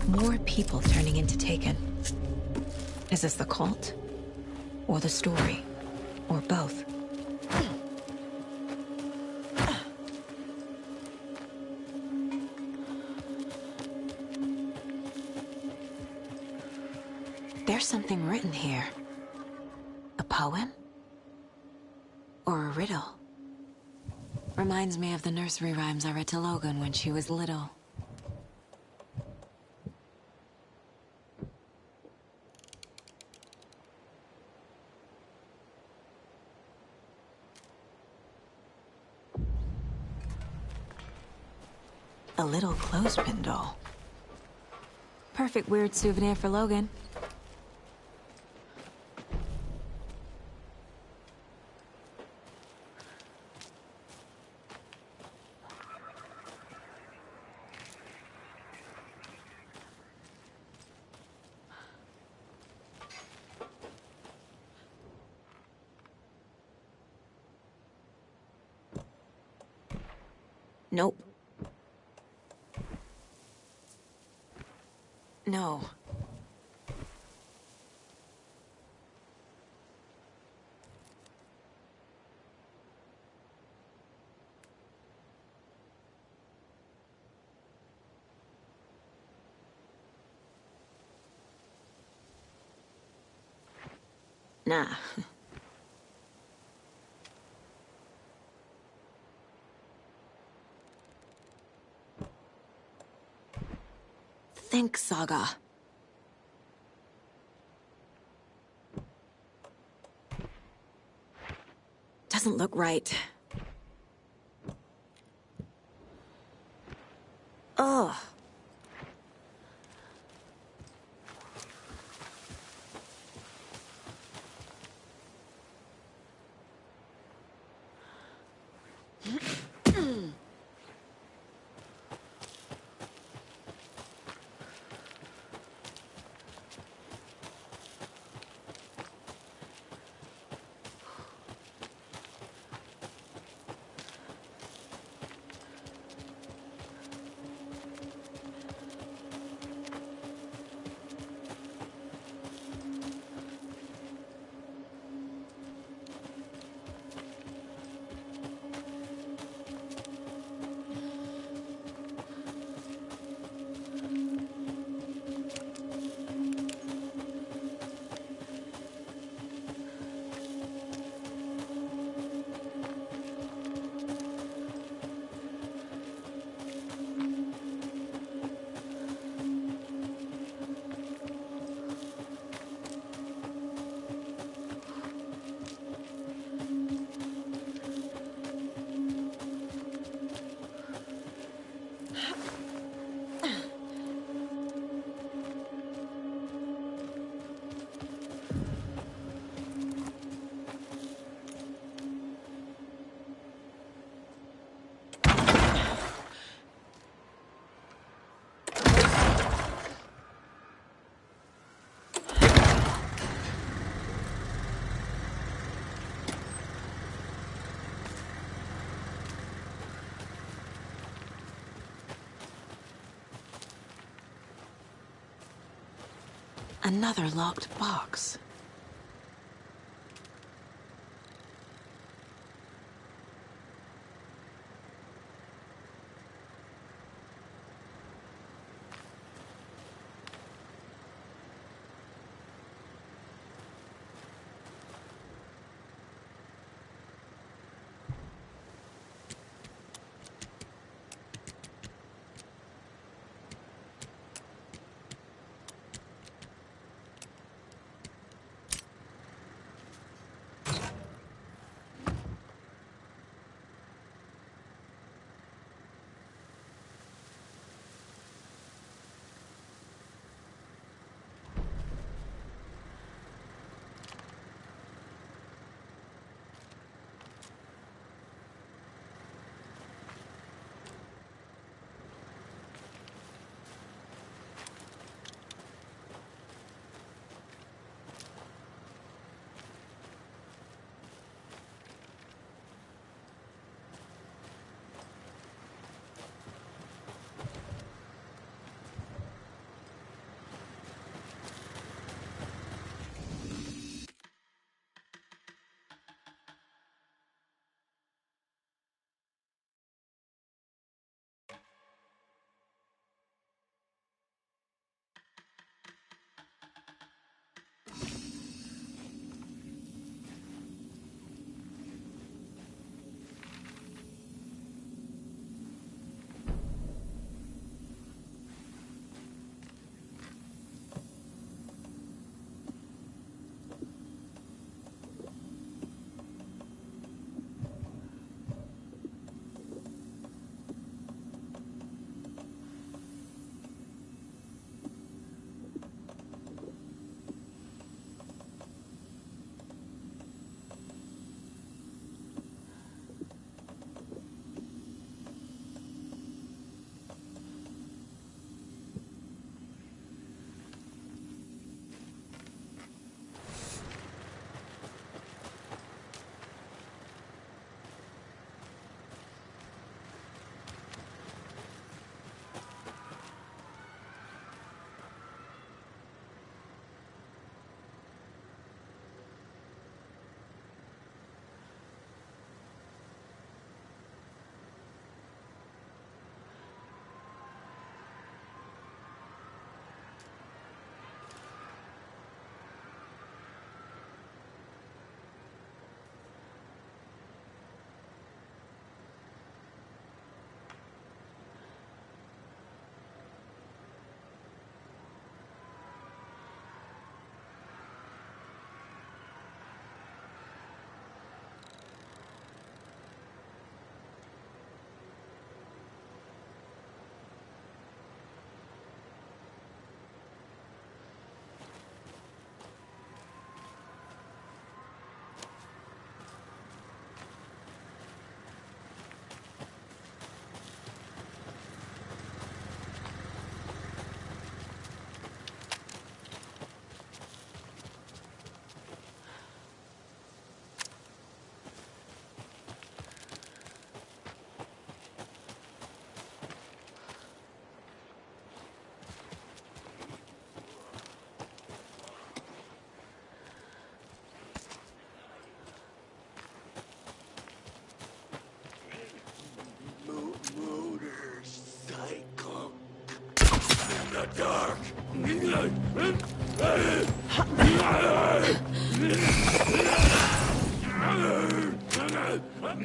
More people turning into Taken. Is this the cult? Or the story? Or both? There's something written here. A poem? Or a riddle? Reminds me of the nursery rhymes I read to Logan when she was little. A little clothespin doll. Perfect weird souvenir for Logan. Nope. No. Nah. Think, Saga. Doesn't look right. Ugh. Another locked box.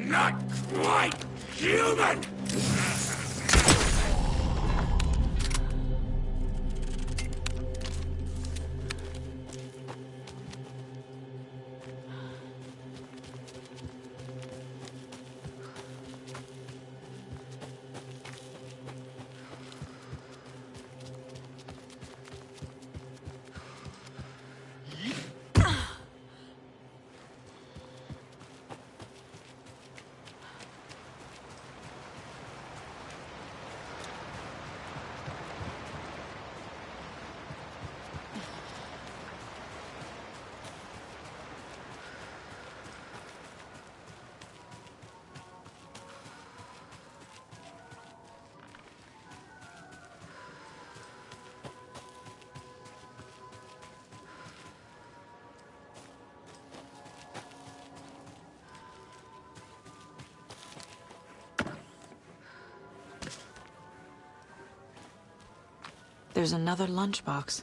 not quite human! There's another lunchbox.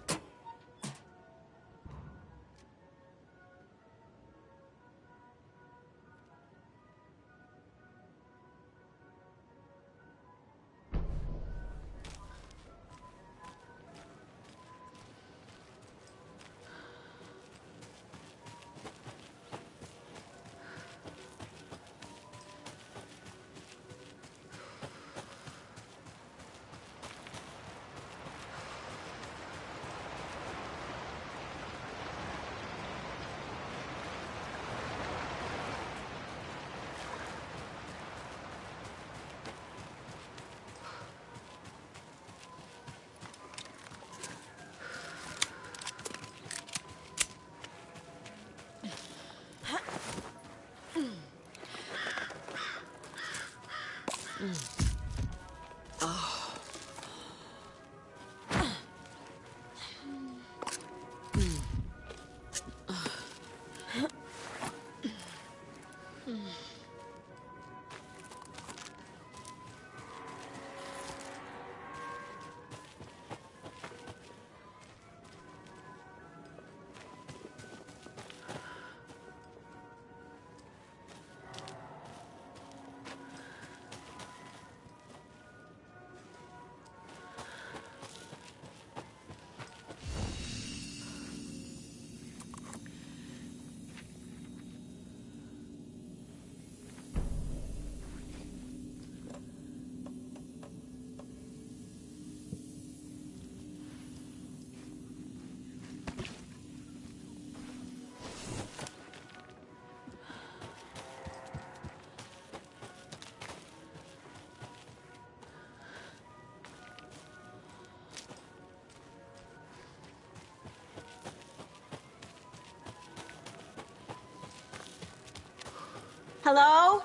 Hello?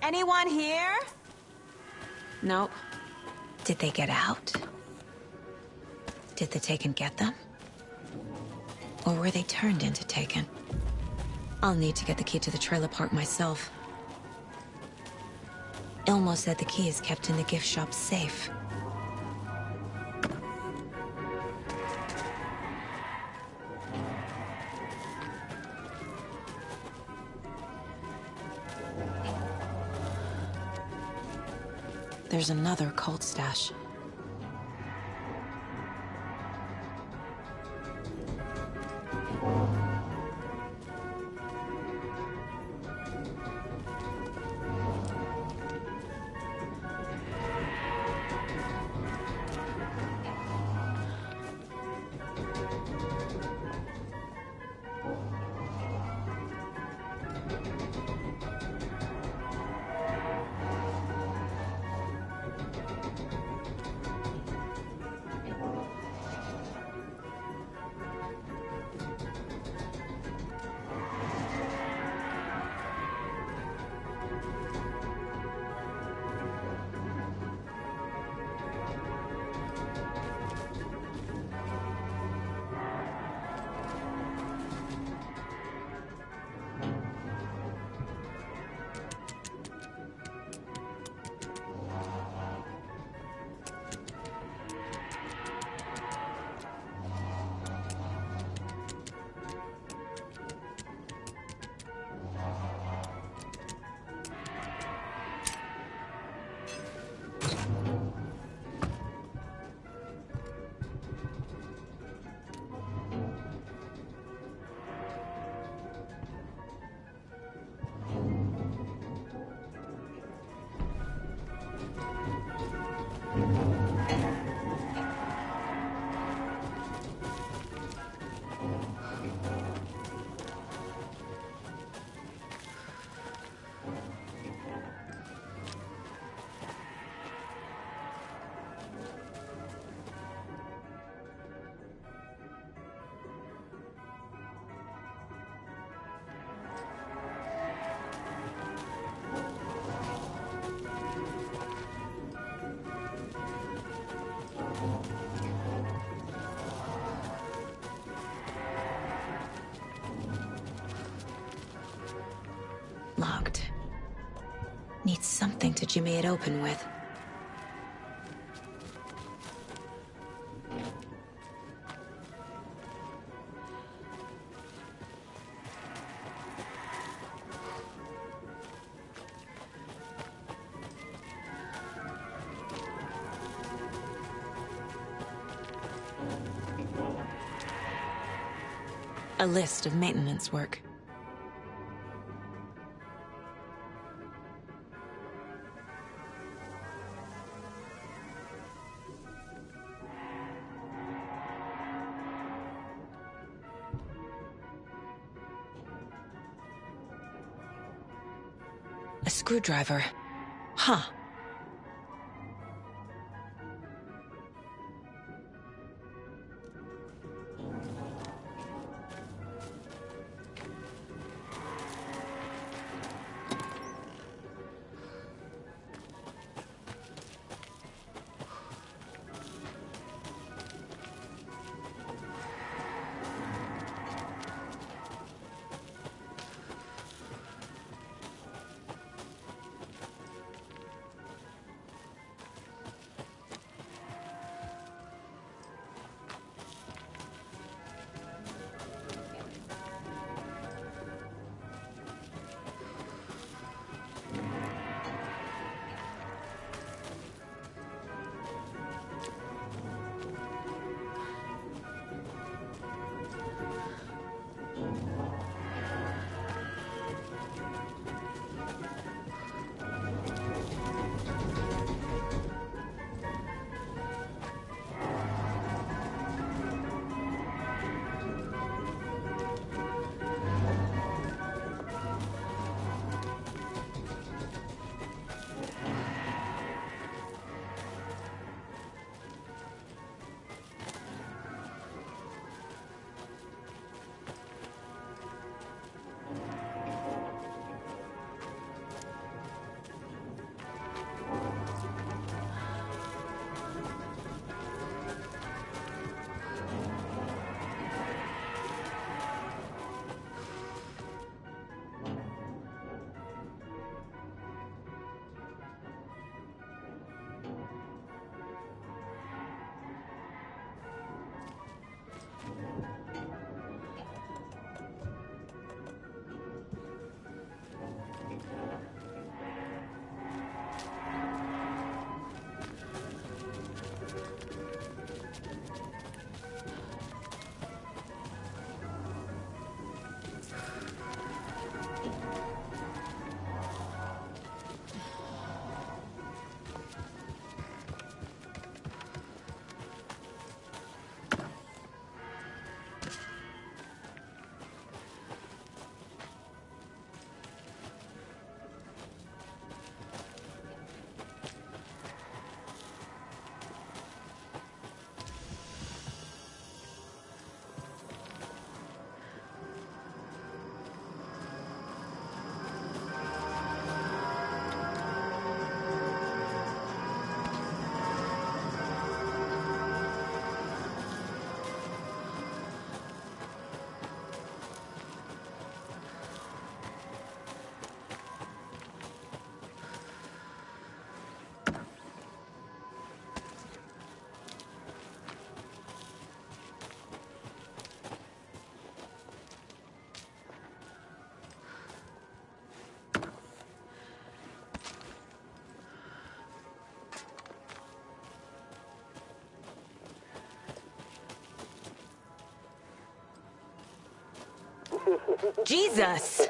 Anyone here? Nope. Did they get out? Did the Taken get them? Or were they turned into Taken? I'll need to get the key to the trailer park myself. Ilmo said the key is kept in the gift shop safe. There's another cult stash. Locked. Need something to jimmy it open with. A list of maintenance work. A screwdriver. Huh. Jesus!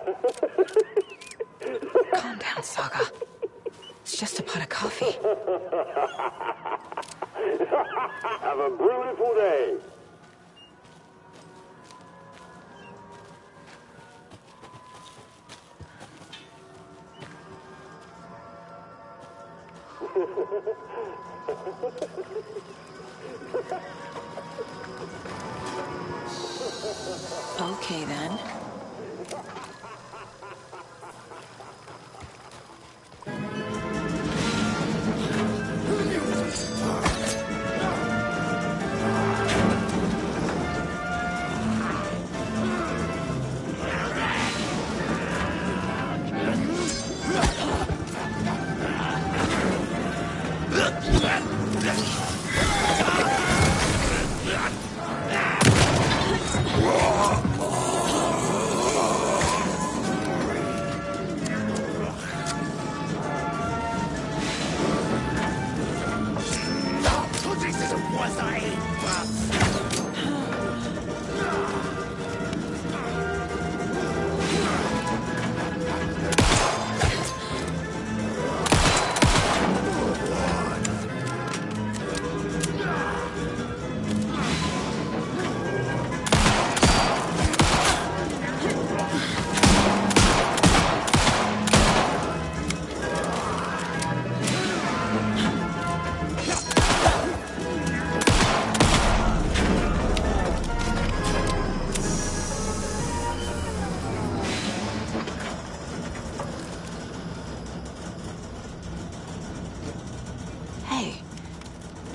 Calm down, Saga. It's just a pot of coffee. Have a beautiful day. Okay, then.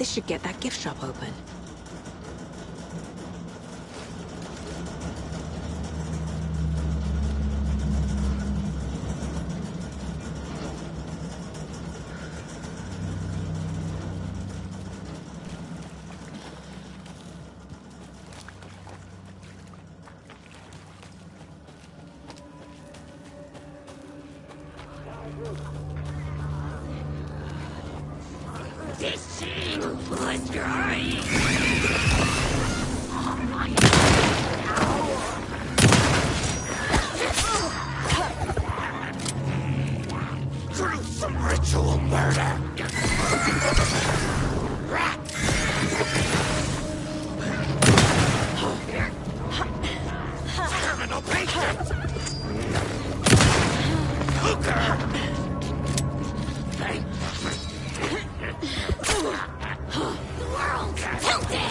This should get that gift shop open. This thing was great. Gruesome ritual murder. Terminal patient. Hooker. The world's tilted.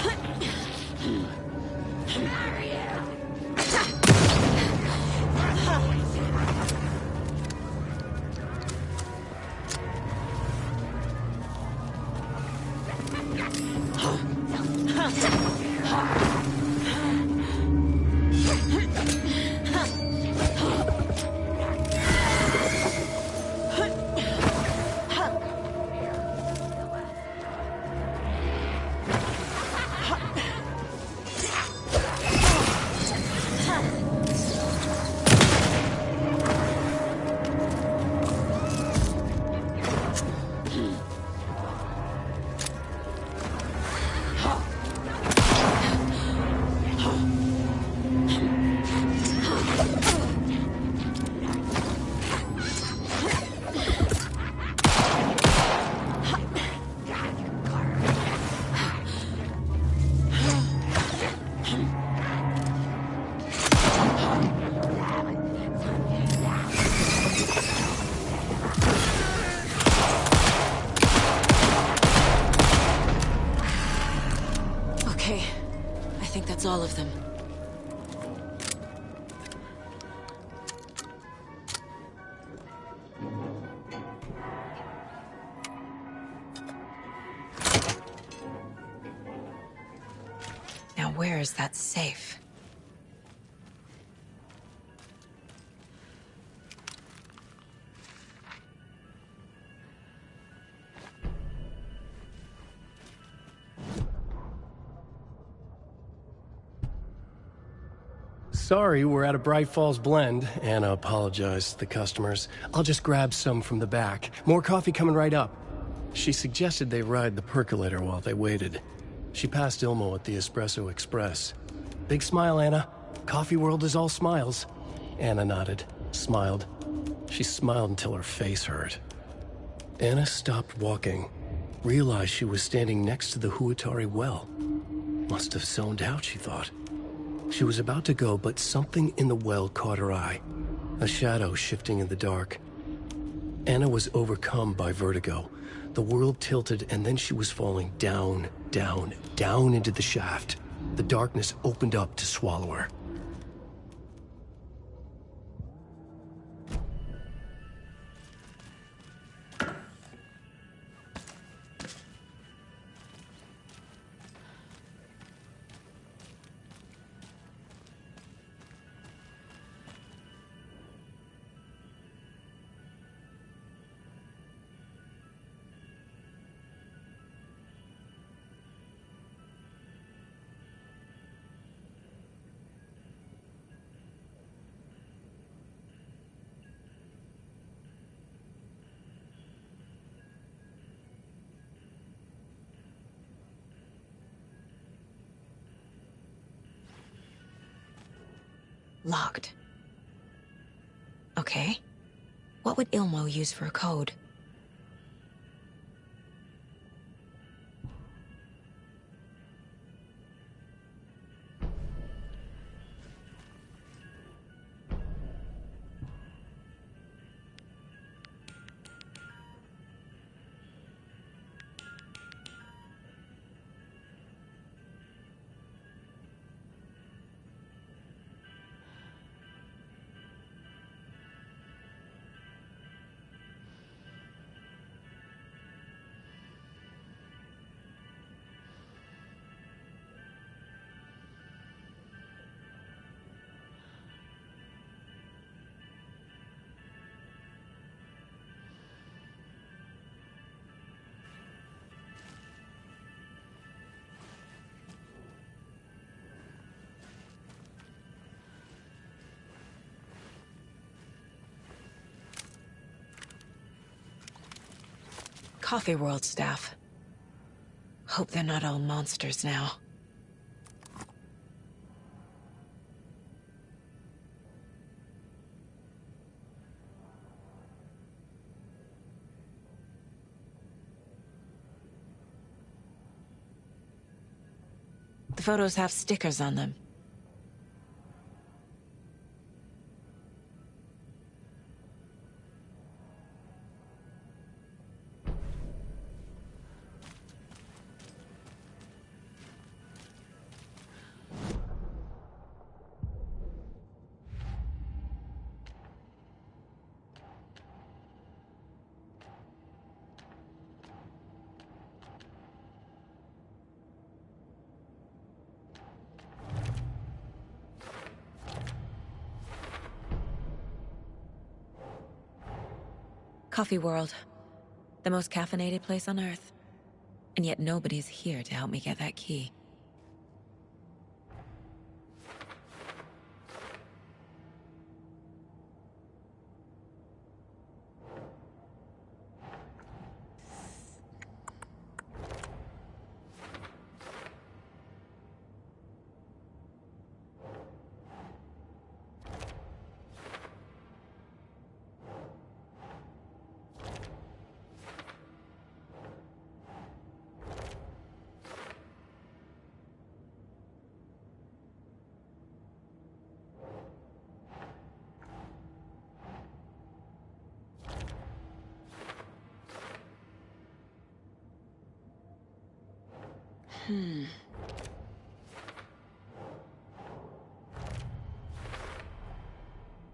Okay, I think that's all of them. Now where is that safe? Sorry, we're at a Bright Falls blend. Anna apologized to the customers. I'll just grab some from the back. More coffee coming right up. She suggested they ride the percolator while they waited. She passed Ilmo at the Espresso Express. Big smile, Anna. Coffee world is all smiles. Anna nodded, smiled. She smiled until her face hurt. Anna stopped walking, realized she was standing next to the Huatari well. Must have zoned out, she thought. She was about to go, but something in the well caught her eye. A shadow shifting in the dark. Anna was overcome by vertigo. The world tilted, and then she was falling down, down, down into the shaft. The darkness opened up to swallow her. Locked. Okay. What would Ilmo use for a code? Coffee World staff. Hope they're not all monsters now. The photos have stickers on them. Coffee World. The most caffeinated place on Earth. And yet nobody's here to help me get that key.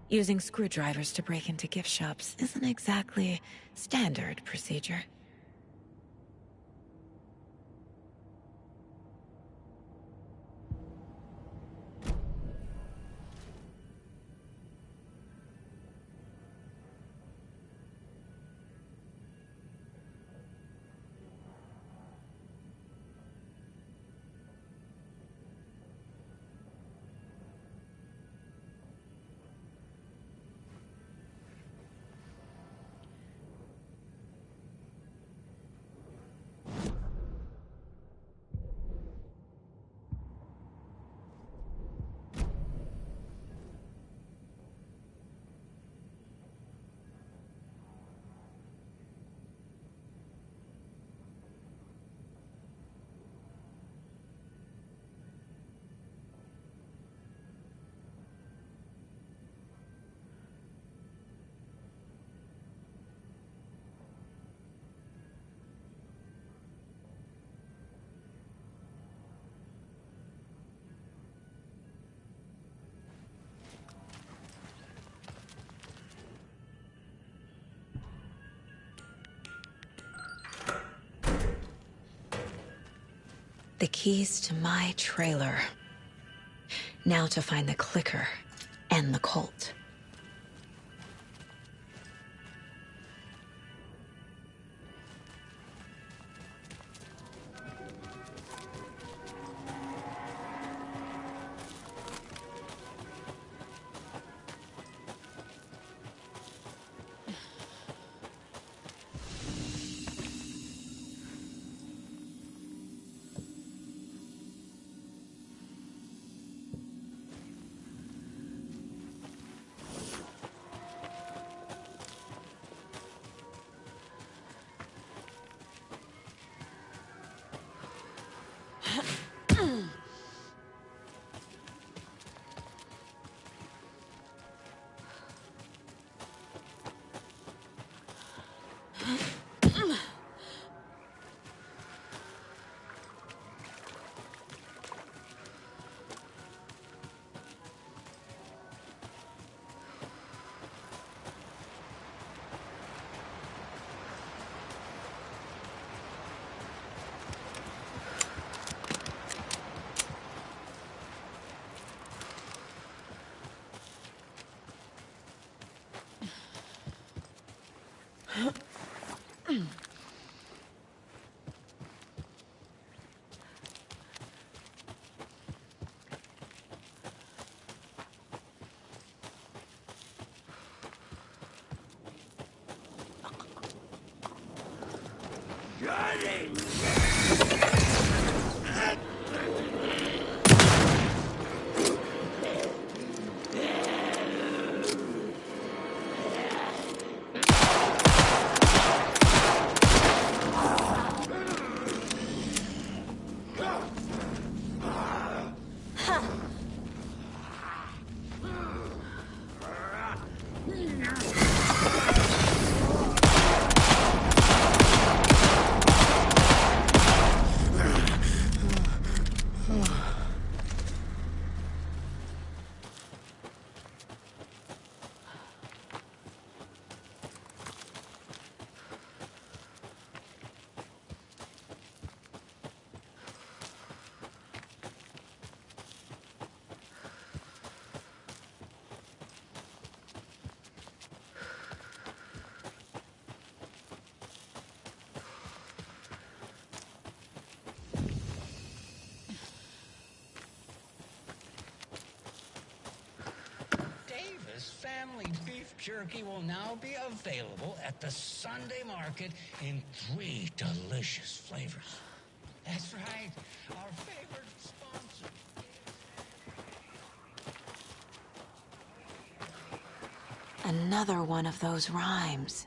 Using screwdrivers to break into gift shops isn't exactly standard procedure. The keys to my trailer. Now to find the clicker and the Colt. Family beef jerky will now be available at the Sunday market in 3 delicious flavors. That's right, our favorite sponsor. Another one of those rhymes.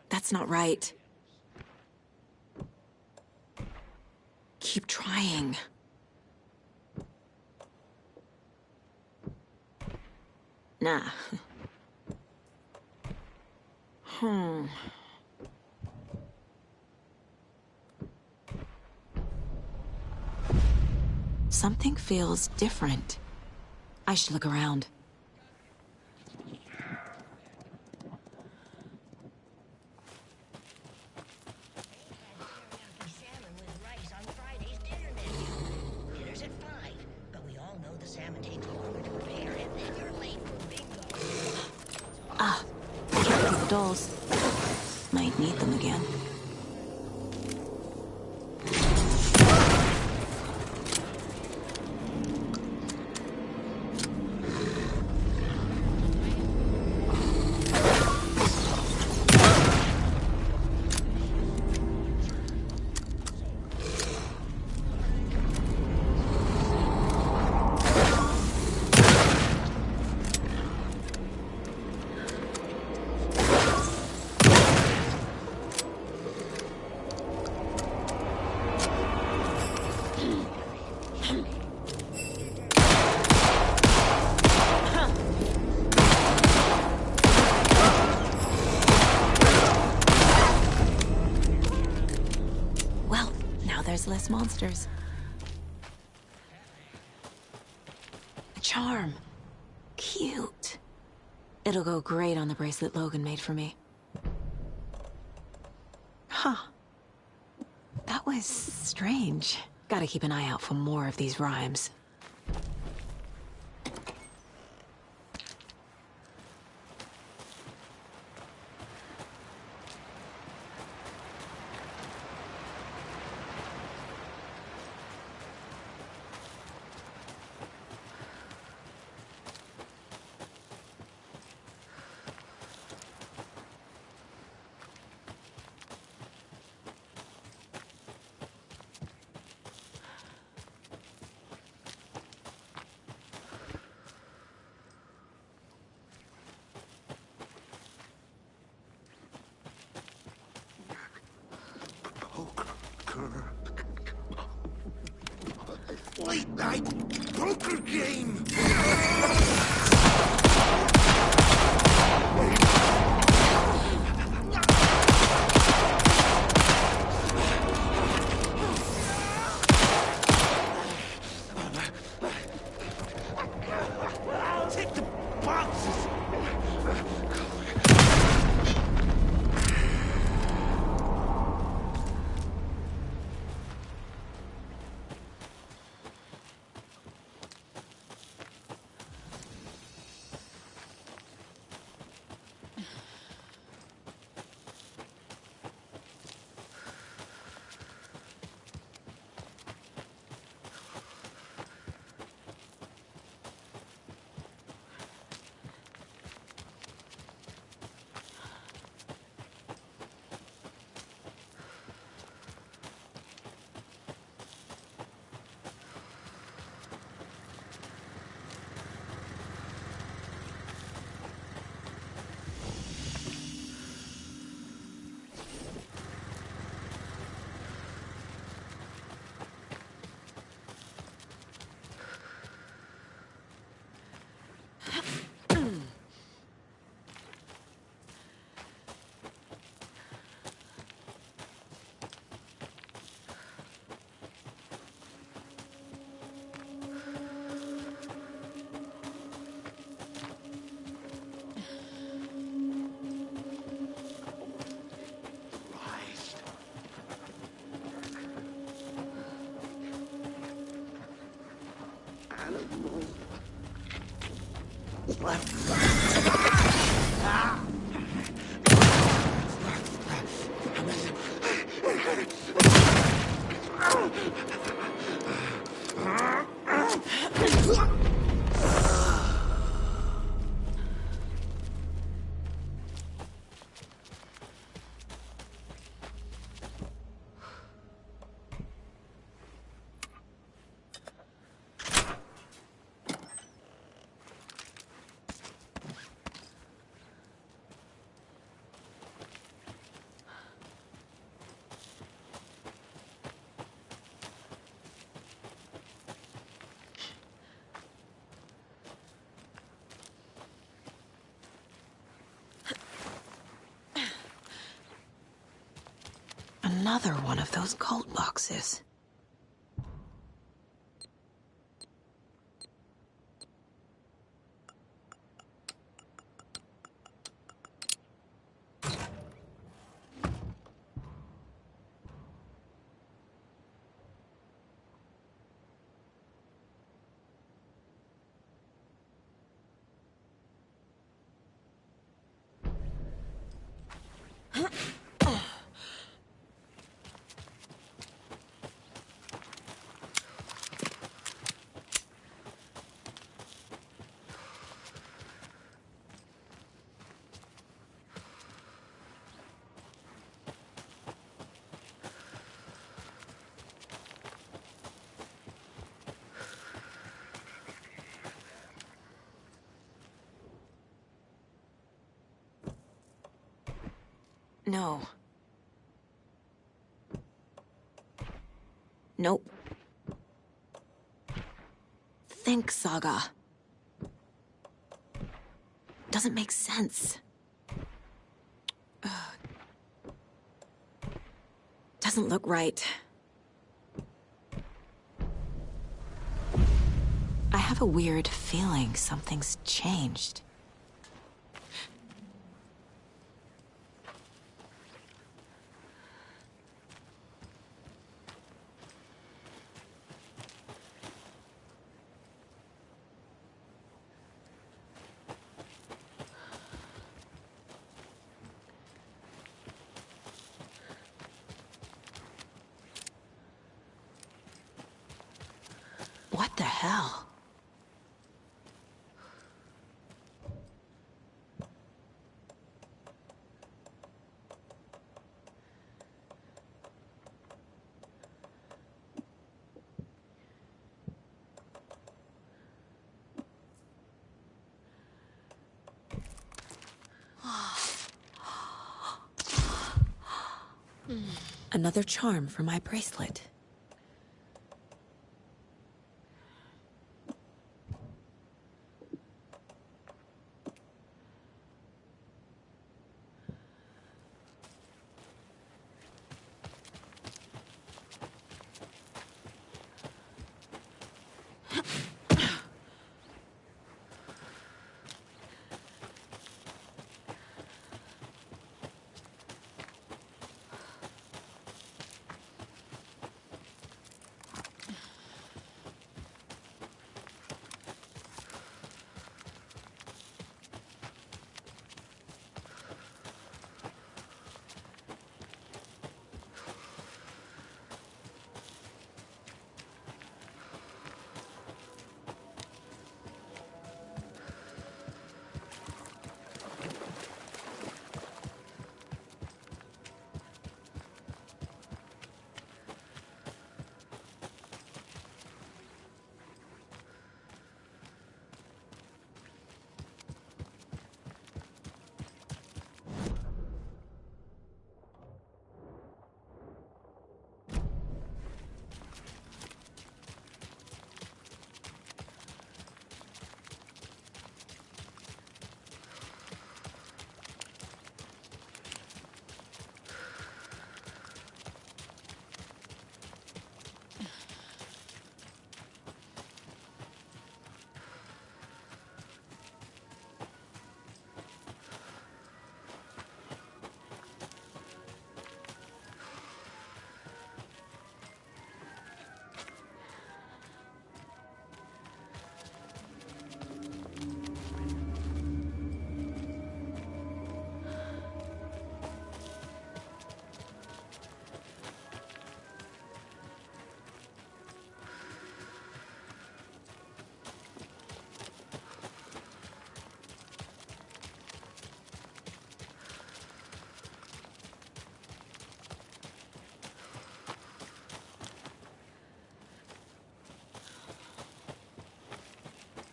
That's not right. Keep trying. Nah. Something feels different. I should look around. Dolls. Might need them again. There's less monsters. A charm. Cute. It'll go great on the bracelet Logan made for me. Huh. That was strange. Gotta keep an eye out for more of these rhymes. Late night poker game! I'll take the boxes! Another one of those cult boxes. No. Nope. Think, Saga. Doesn't make sense. Doesn't look right. I have a weird feeling something's changed. What the hell? Another charm for my bracelet.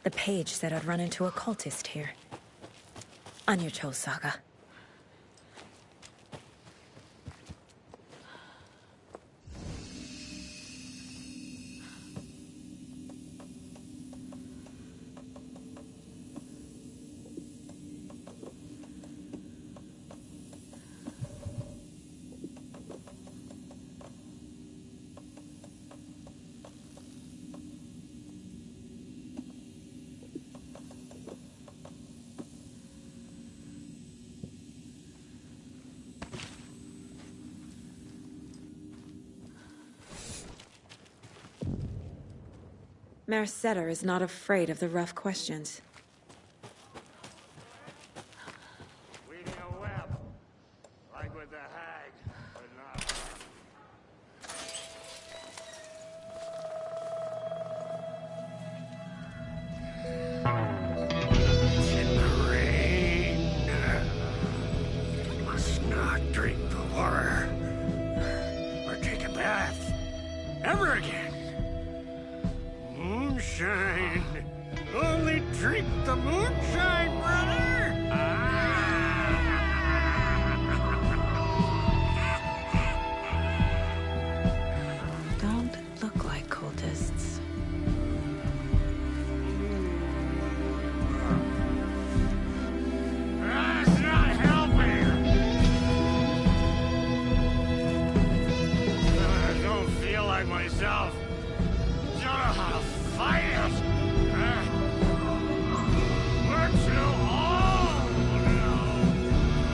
The page said I'd run into a cultist here. On your toes, Saga. Mayor Setter is not afraid of the rough questions. Weaving a web, like with the hag, but not It's in the rain. Must not drink the water or take a bath ever again. Moonshine. Only drink the moonshine, brother. Don't look like cultists. That's not helping. I don't feel like myself. Don't know how to fight it. We're too old now.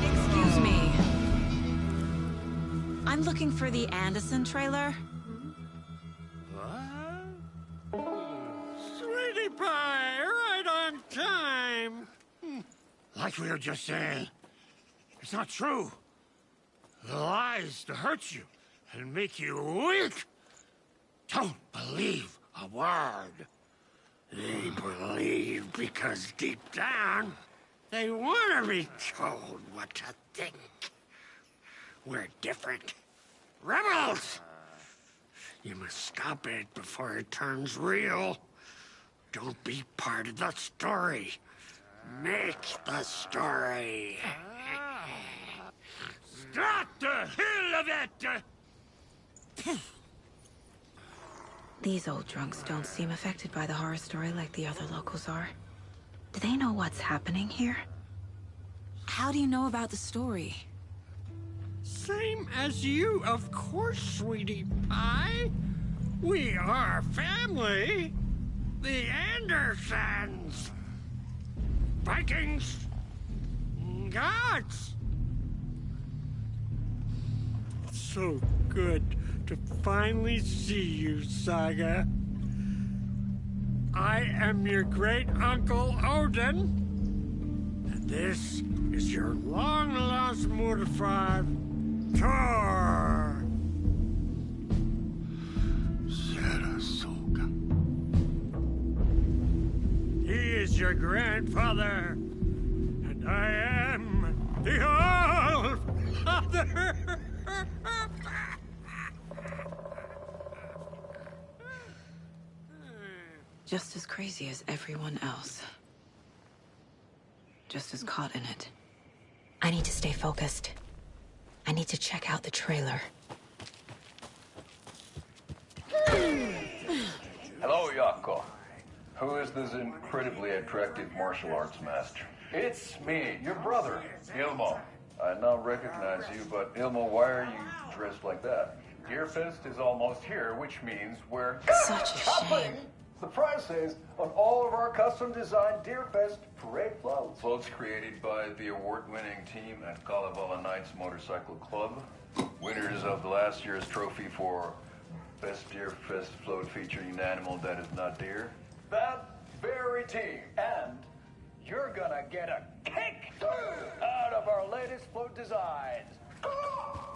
Excuse me. I'm looking for the Anderson trailer. Sweetie pie, right on time. Like we were just saying, it's not true. The lies to hurt you and make you weak. Don't believe a word. They believe because deep down, they want to be told what to think. We're different. Rebels! You must stop it before it turns real. Don't be part of the story. Make the story. Stop the hell of it! These old drunks don't seem affected by the horror story like the other locals are. Do they know what's happening here? How do you know about the story? Same as you, of course, sweetie pie. We are family. The Andersons. Vikings. Gods. It's so good to finally see you, Saga. I am your great-uncle Odin. And this is your long-lost Murfar, Thor. Sarasota. He is your grandfather, and I am the All-Father. Just as crazy as everyone else. Just as caught in it. I need to stay focused. I need to check out the trailer. Hello, Yako. Who is this incredibly attractive martial arts master? It's me, your brother, Ilmo. I now recognize you, but Ilmo, why are you dressed like that? Deerfest is almost here, which means we're Such a shame. surprises on all of our custom-designed Deerfest parade floats. Floats created by the award-winning team at Kalevala Knights Motorcycle Club. Winners of the last year's trophy for Best Deerfest float featuring an animal that is not deer. That very team. And you're gonna get a kick out of our latest float designs.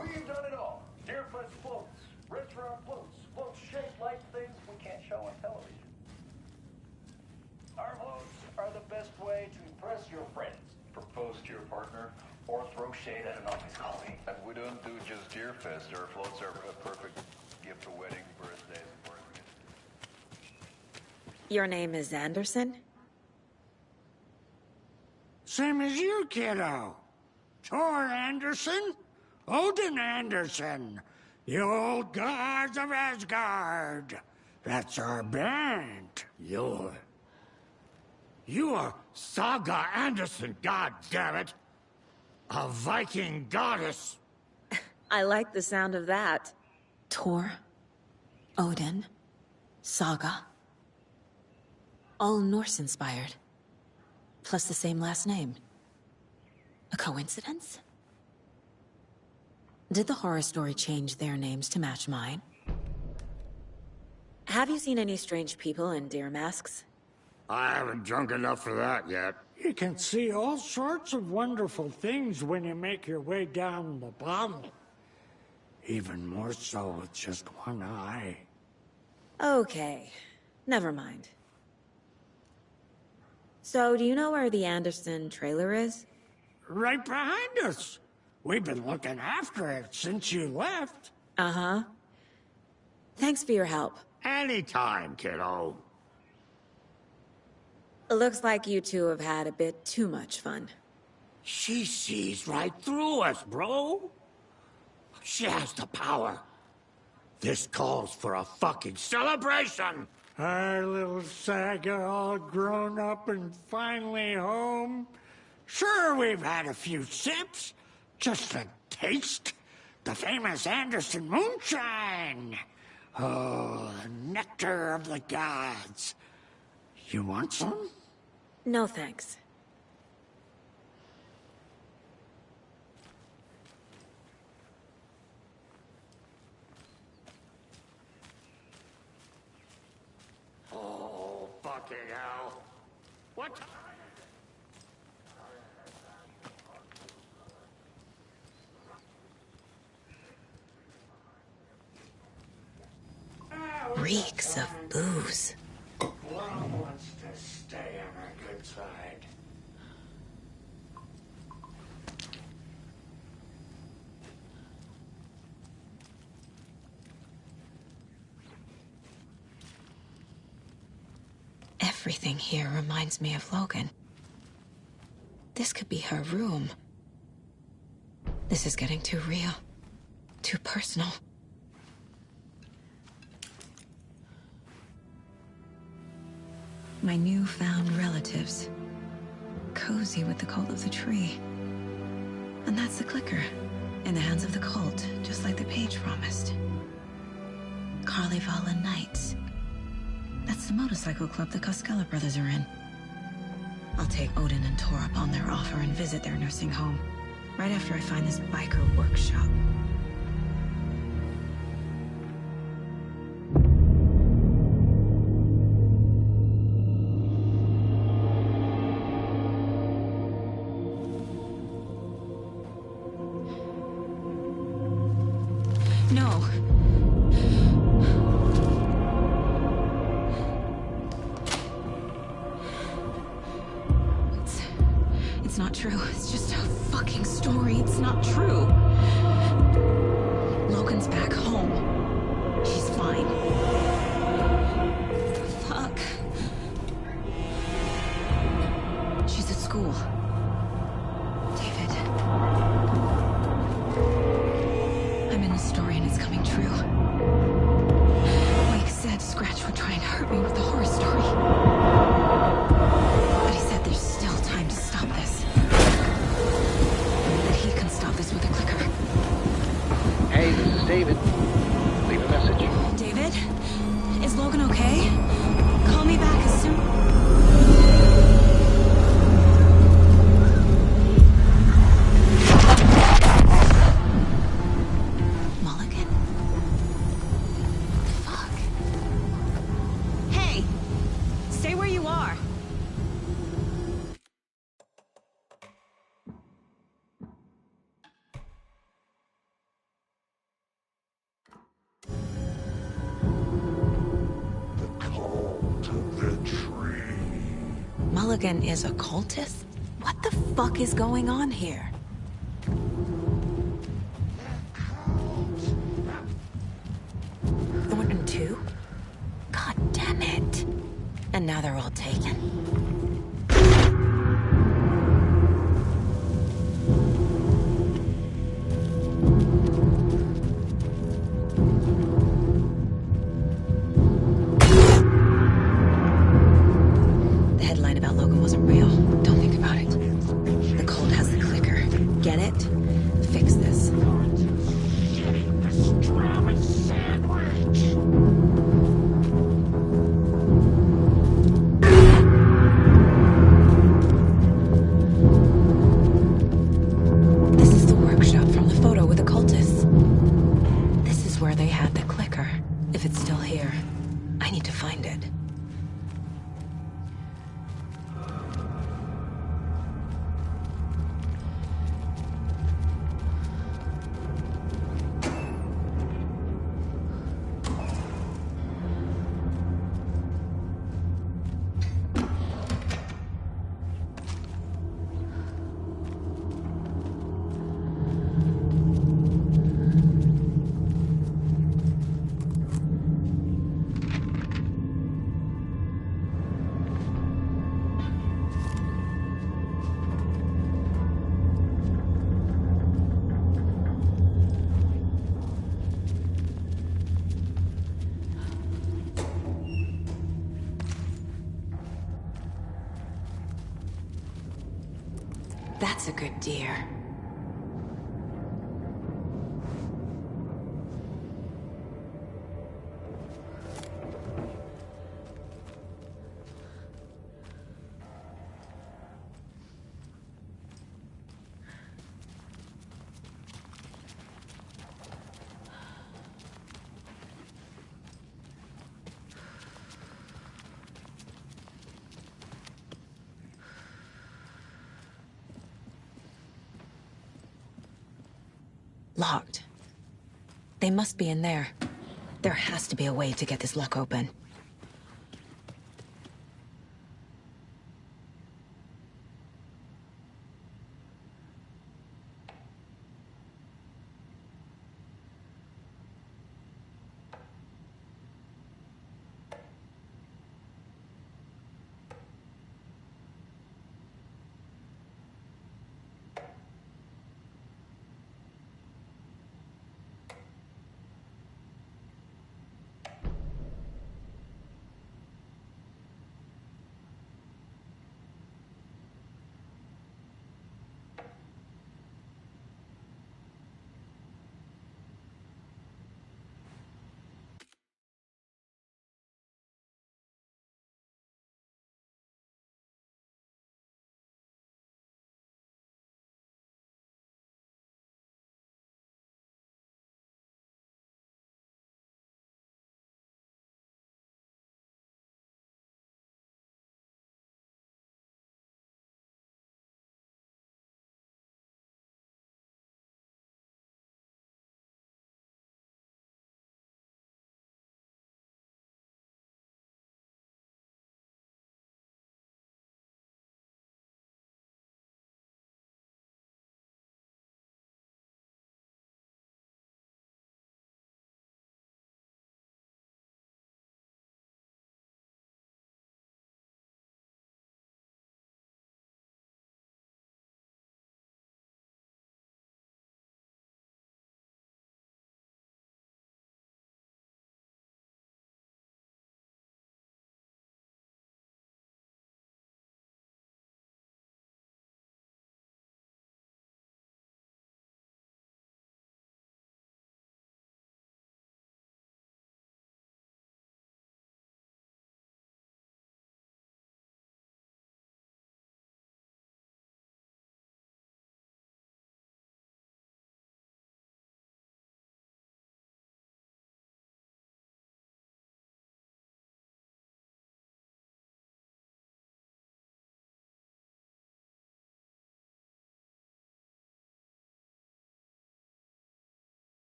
We've done it all. Deerfest floats, restaurant floats, floats shaped like things we can't show on television. Our floats are the best way to impress your friends, propose to your partner, or throw shade at an office colleague. And we don't do just Deerfest. Our floats are a perfect gift for weddings, birthdays, and birthdays. Your name is Anderson? Same as you, kiddo. Thor Anderson, Odin Anderson, the old gods of Asgard. That's our band. You are Saga Anderson, goddammit. A Viking goddess. I like the sound of that. Thor, Odin, Saga. All Norse-inspired. Plus the same last name. A coincidence? Did the horror story change their names to match mine? Have you seen any strange people in deer masks? I haven't drunk enough for that yet. You can see all sorts of wonderful things when you make your way down the bottom. Even more so with just one eye. Okay, never mind. So, do you know where the Anderson trailer is? Right behind us. We've been looking after it since you left. Uh-huh. Thanks for your help. Anytime, kiddo. It looks like you two have had a bit too much fun. She sees right through us, bro. She has the power. This calls for a fucking celebration. Our little Saga all grown up and finally home. Sure, we've had a few sips. Just a taste. The famous Anderson moonshine. Oh, the nectar of the gods. You want some? No thanks. Oh, fucking hell. What? Reeks of booze. Blum wants to stay on our good side. Everything here reminds me of Logan. This could be her room. This is getting too real. Too personal. My newfound relatives. Cozy with the cult of the tree. And that's the clicker. In the hands of the cult, just like the page promised. Carnival Knights. That's the motorcycle club the Costello brothers are in. I'll take Odin and Thor up on their offer and visit their nursing home. Right after I find this biker workshop. No. It's not true. It's just a fucking story. It's not true. Logan's back home. She's fine. Fuck. She's at school. David. I'm in the story and it's coming true. Wake said Scratch would try and hurt me with the horror story. But he said there's still time to stop this. That he can stop this with a clicker. Hey, this is David. Leave a message. David? Is Logan okay? Call me back as soon... Mulligan? Fuck. Hey! Stay where you are. Mulligan is a cultist? What the fuck is going on here? Thornton too? God damn it. And now they're all taken. real. Don't think about it. The cult has the clicker. Get it? Fix this. This is the workshop from the photo with the cultists. This is where they had the clicker. If it's still here, I need to find it. That's a good deer. Locked. They must be in there. There has to be a way to get this lock open.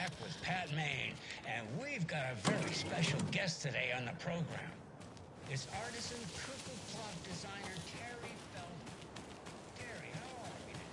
back with Pat Maine, and we've got a very special guest today on the program. It's artisan cuckoo clock designer Terry Feldman. Terry, how are we today?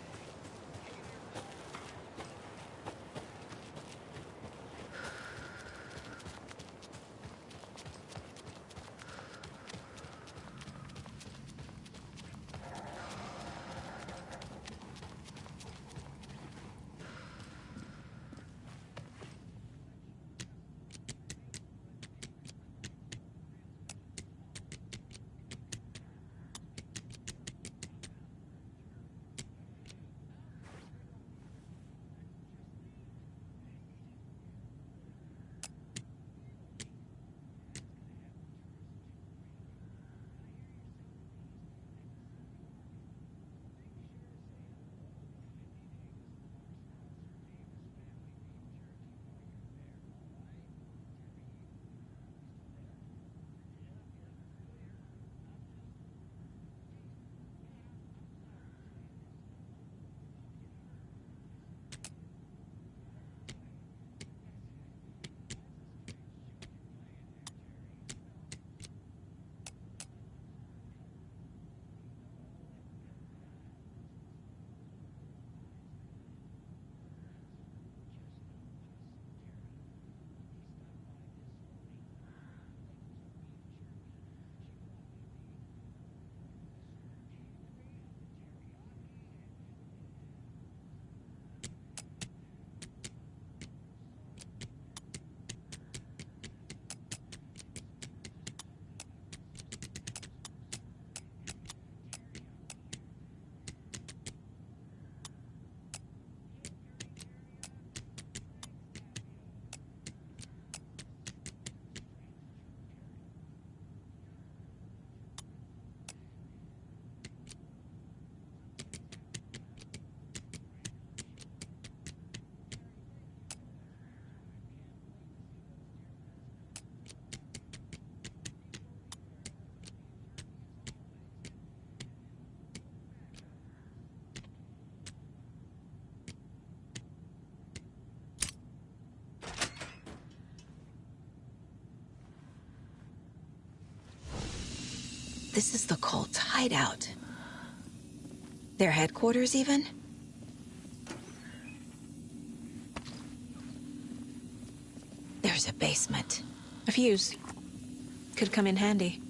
This is the cult's hideout. Their headquarters, even? There's a basement. A fuse. Could come in handy.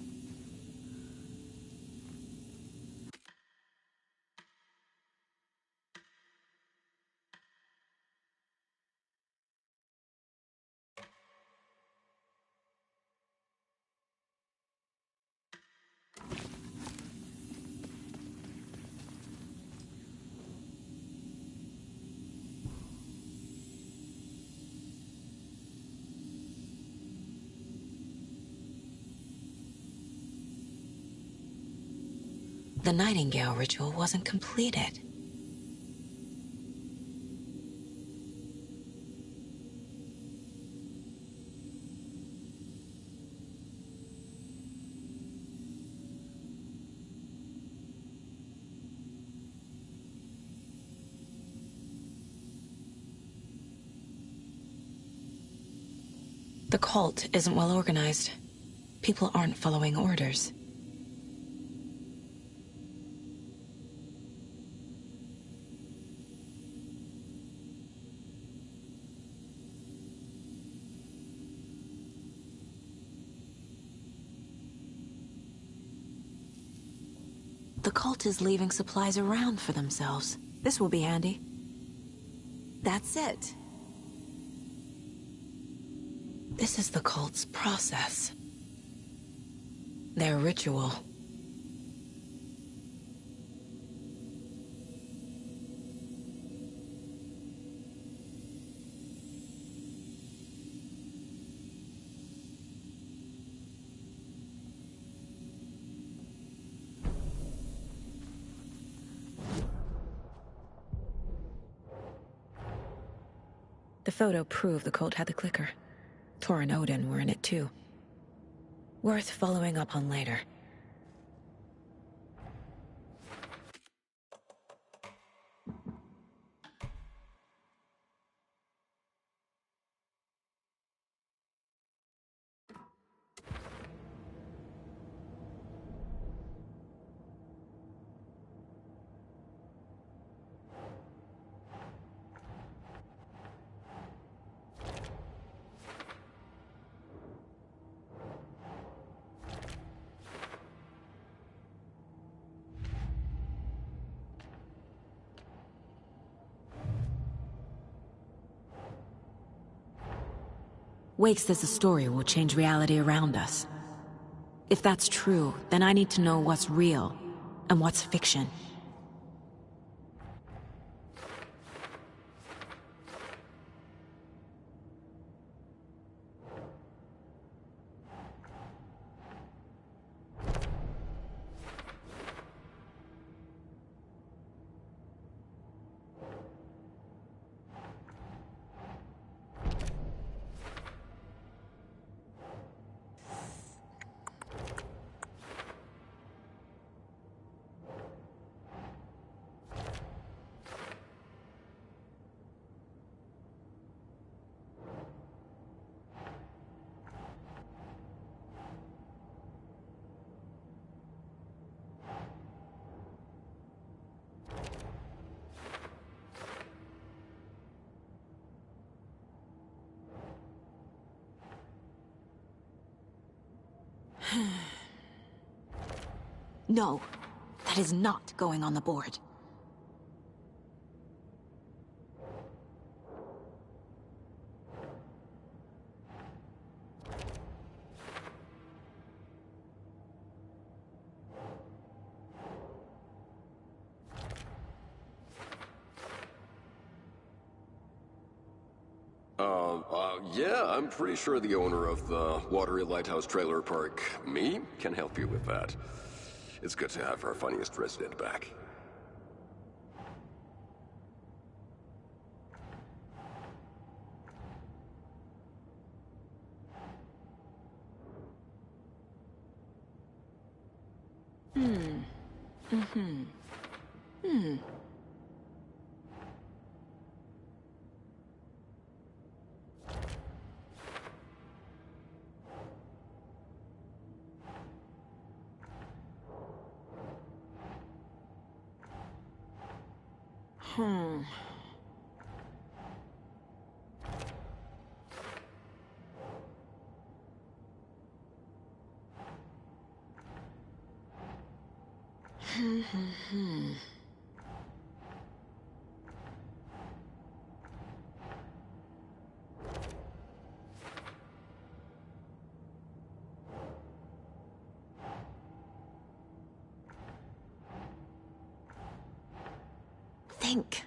The Nightingale ritual wasn't completed. The cult isn't well organized. People aren't following orders. The cult is leaving supplies around for themselves. This will be handy. That's it. This is the cult's process. Their ritual. The photo proved the cult had the clicker. Tor and Odin were in it too. Worth following up on later. Wake says the story will change reality around us. If that's true, then I need to know what's real and what's fiction. No, that is not going on the board. Yeah, I'm pretty sure the owner of the Watery Lighthouse Trailer Park, me, can help you with that. It's good to have our funniest resident back. Think.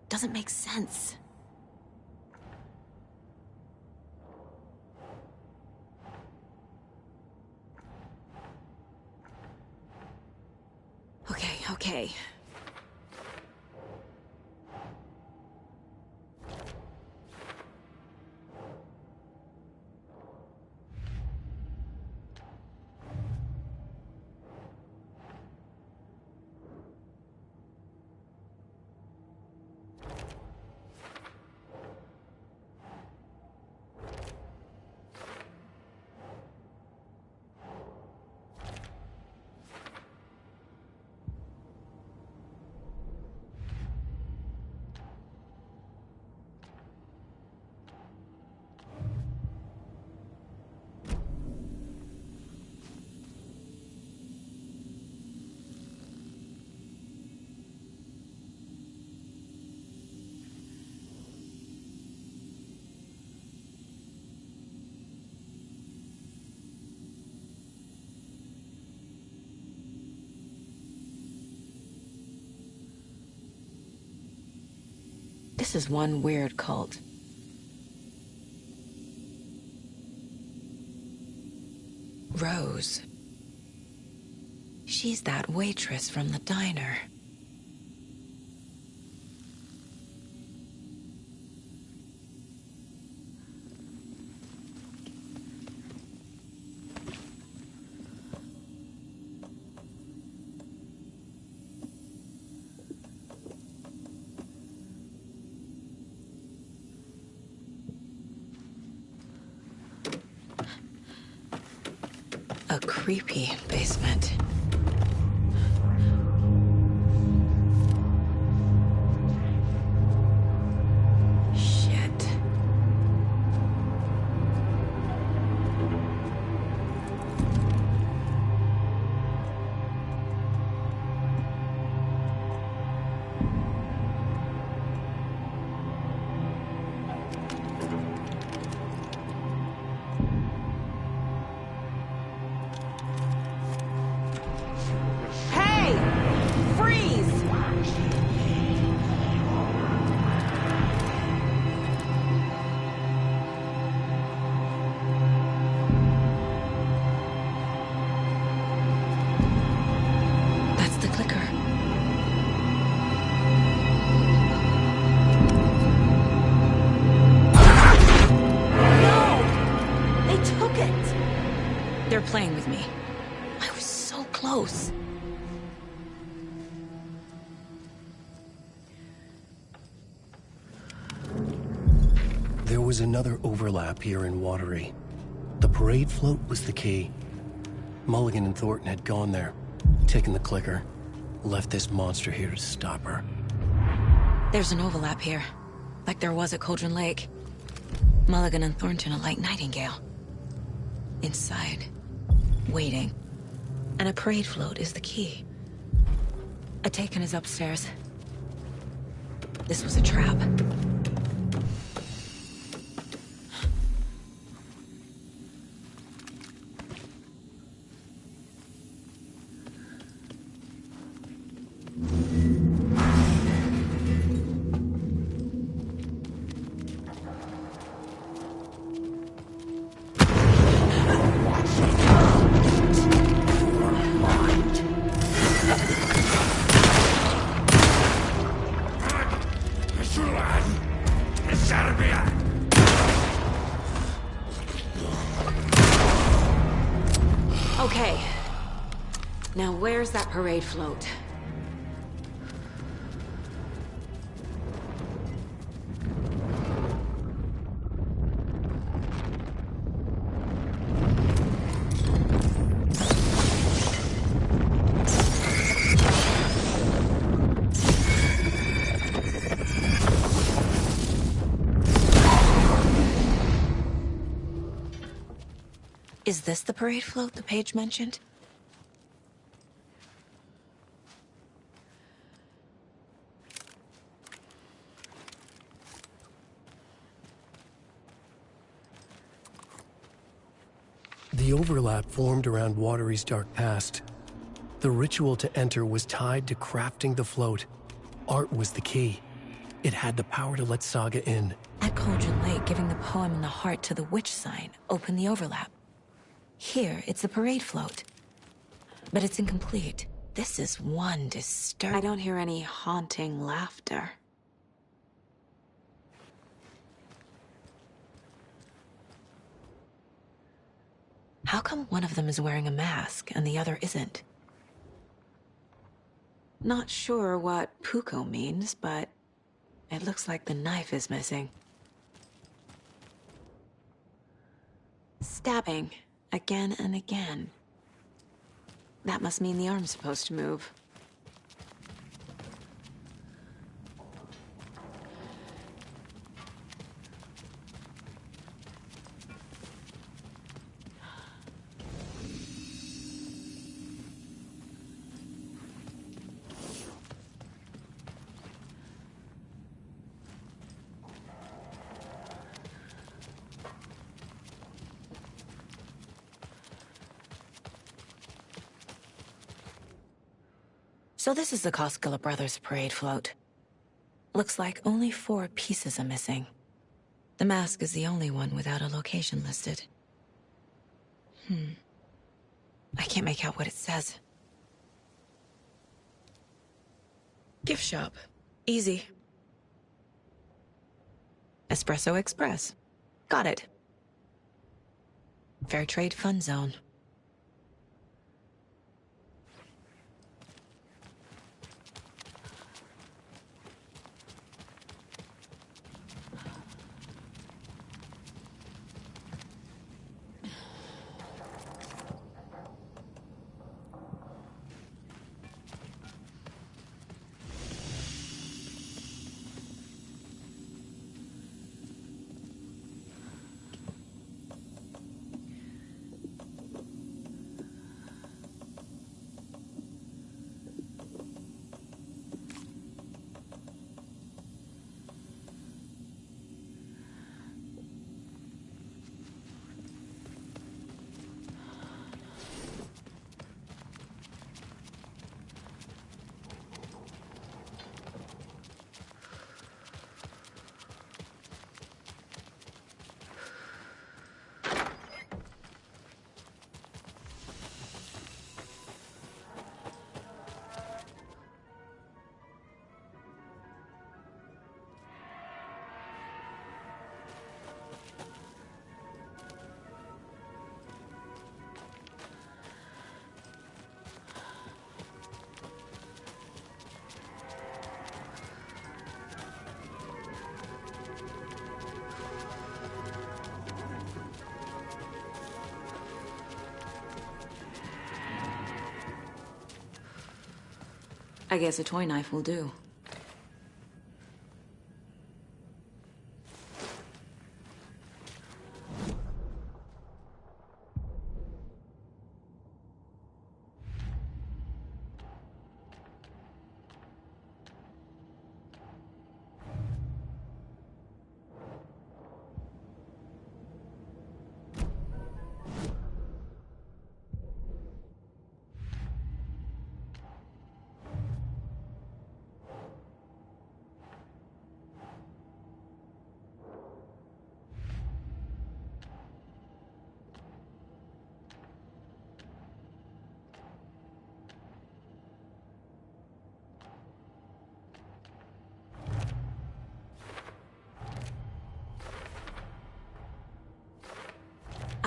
Doesn't make sense. Okay. This is one weird cult. Rose. She's that waitress from the diner. creepy basement. Shit. Hey! Freeze! That's the clicker. No! They took it! They're playing with me. I was so close. There was another overlap here in Watery. The parade float was the key. Mulligan and Thornton had gone there, taken the clicker, left this monster here to stop her. There's an overlap here, like there was at Cauldron Lake. Mulligan and Thornton are like Nightingale. Inside, waiting. And a parade float is the key. Atakan is upstairs. This was a trap. Okay. Now where's that parade float? Is this the parade float the page mentioned? The overlap formed around Watery's dark past. The ritual to enter was tied to crafting the float. Art was the key. It had the power to let Saga in. At Cauldron Lake, giving the poem and the heart to the witch sign opened the overlap. Here, it's the parade float. But it's incomplete. This is one disturbing. I don't hear any haunting laughter. How come one of them is wearing a mask and the other isn't? Not sure what Puko means, but it looks like the knife is missing. Stabbing. Again and again. That must mean the arm's supposed to move. So this is the Koskela Brothers parade float. Looks like only 4 pieces are missing. The mask is the only one without a location listed. I can't make out what it says. Gift shop. Easy. Espresso Express. Got it. Fair Trade Fun Zone. I guess a toy knife will do.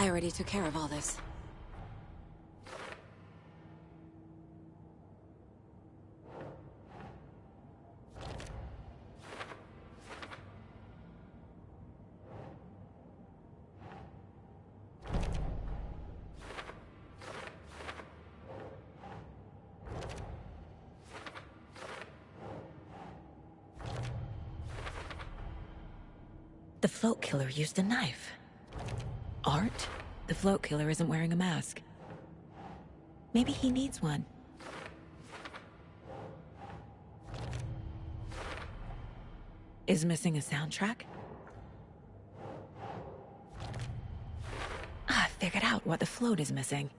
I already took care of all this. The float killer used a knife. Art? The float killer isn't wearing a mask. Maybe he needs one. Is missing a soundtrack? I figured out what the float is missing.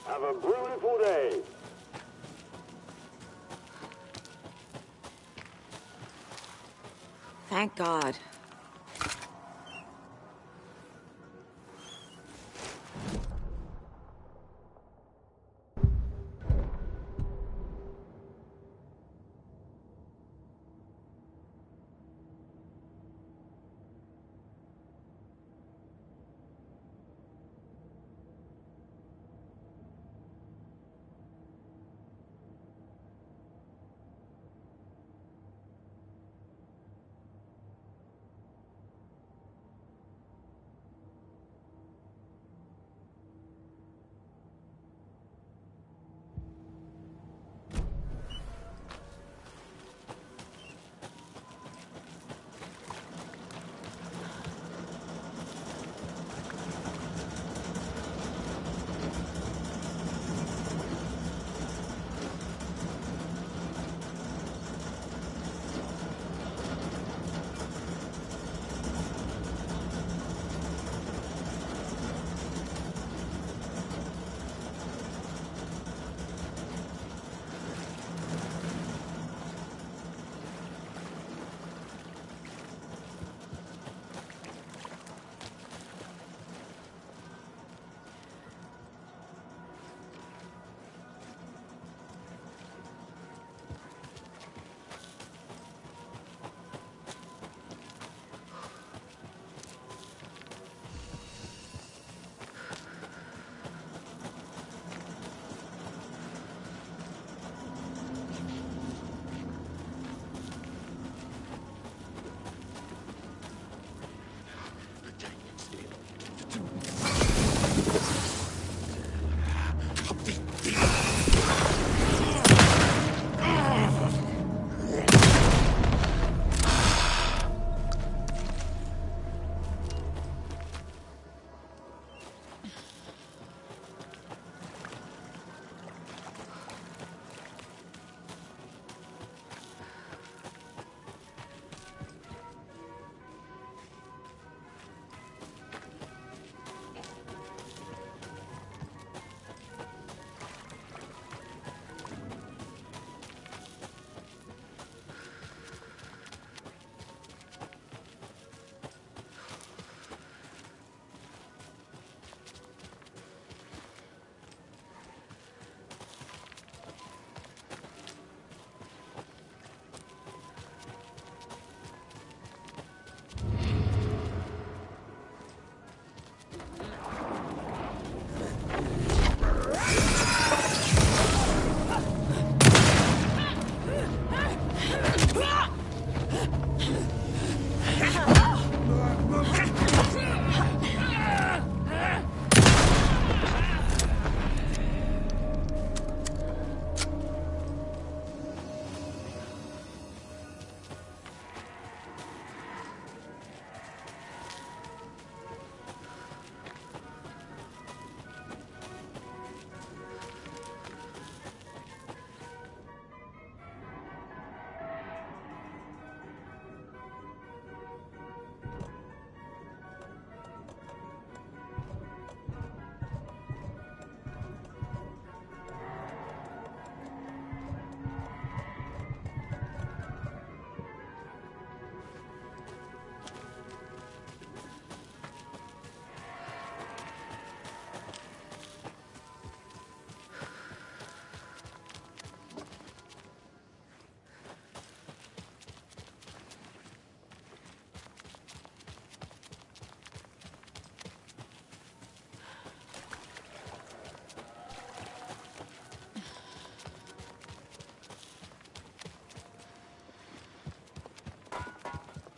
Have a beautiful day. Thank God.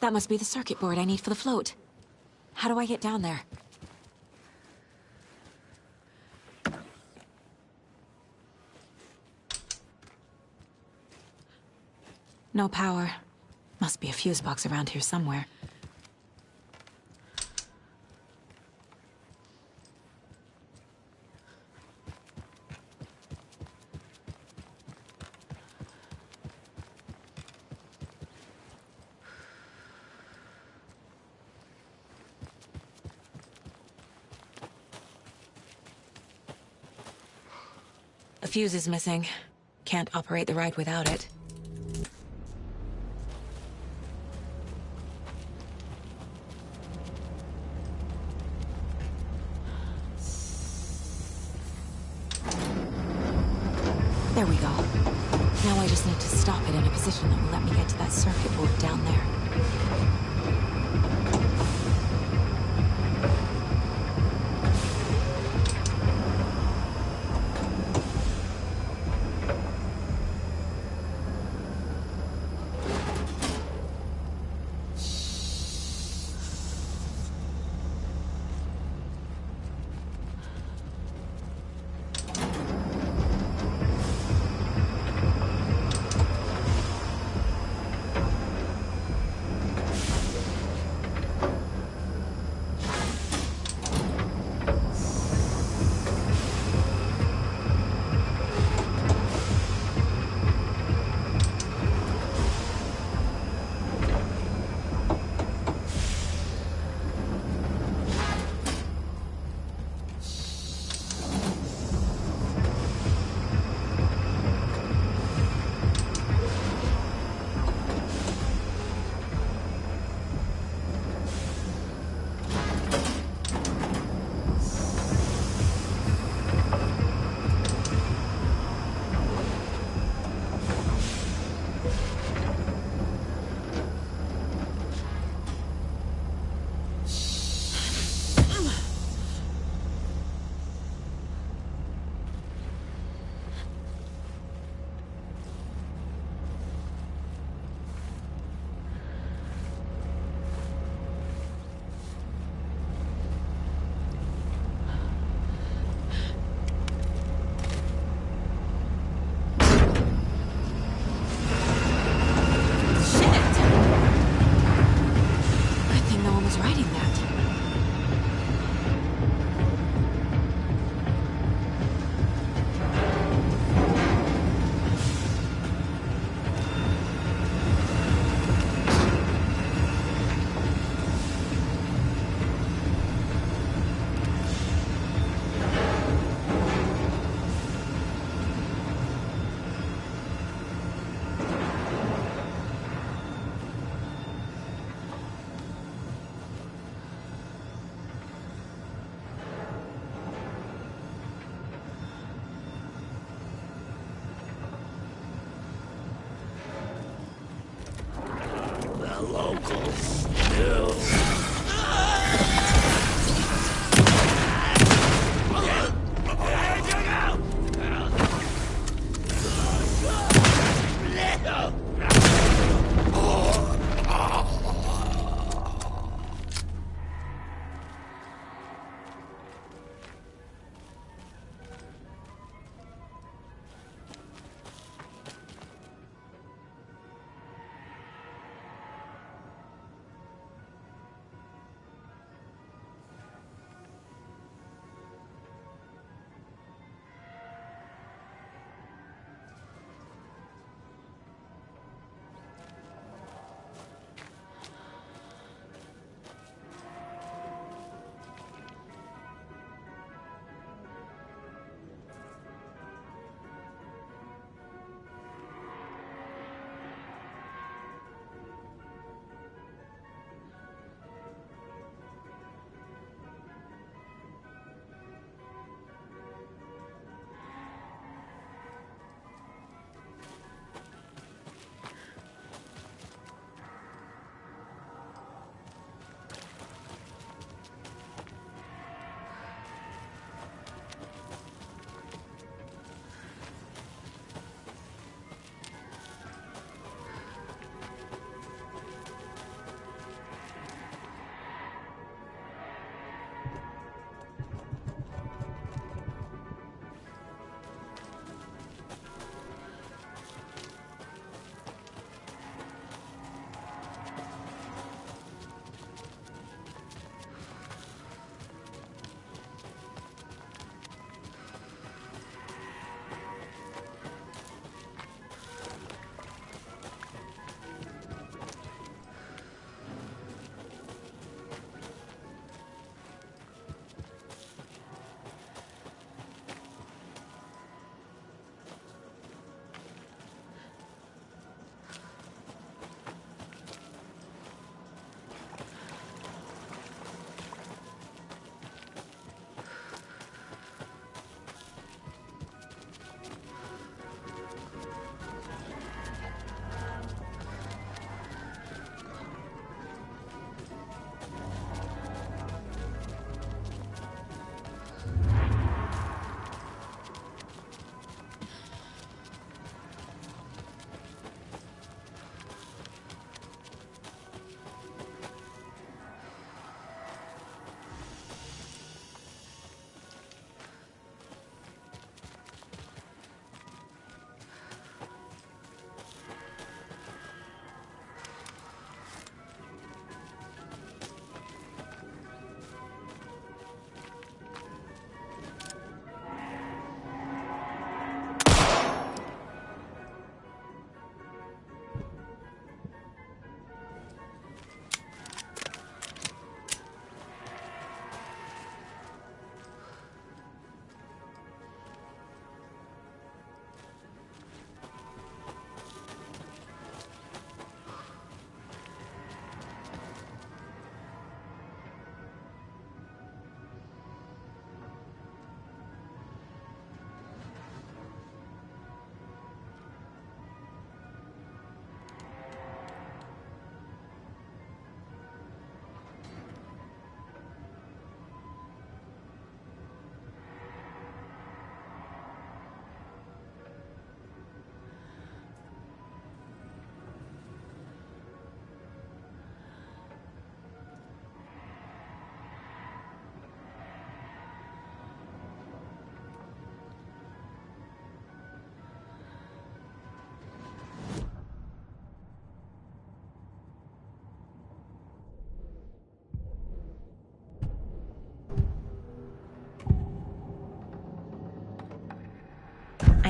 That must be the circuit board I need for the float. How do I get down there? No power. Must be a fuse box around here somewhere. A fuse is missing. Can't operate the ride without it. There we go. Now I just need to stop it in a position that will let me get to that circuit board down there.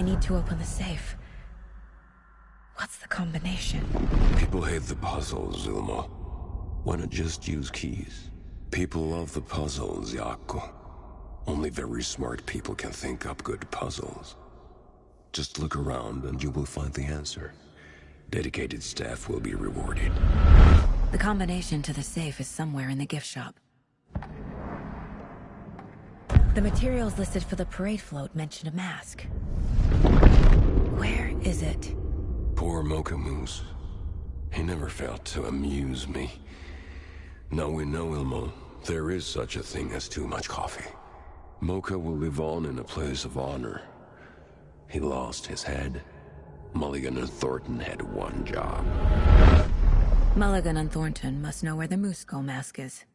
need to open the safe. What's the combination? People hate the puzzles, Ilmo. Why not just use keys? People love the puzzles, Jaakko. Only very smart people can think up good puzzles. Just look around and you will find the answer. Dedicated staff will be rewarded. The combination to the safe is somewhere in the gift shop. The materials listed for the parade float mention a mask. Where is it? Poor Mocha Moose. He never failed to amuse me. Now we know, Ilmo, there is such a thing as too much coffee. Mocha will live on in a place of honor. He lost his head. Mulligan and Thornton had one job. Mulligan and Thornton must know where the Moose Skull mask is.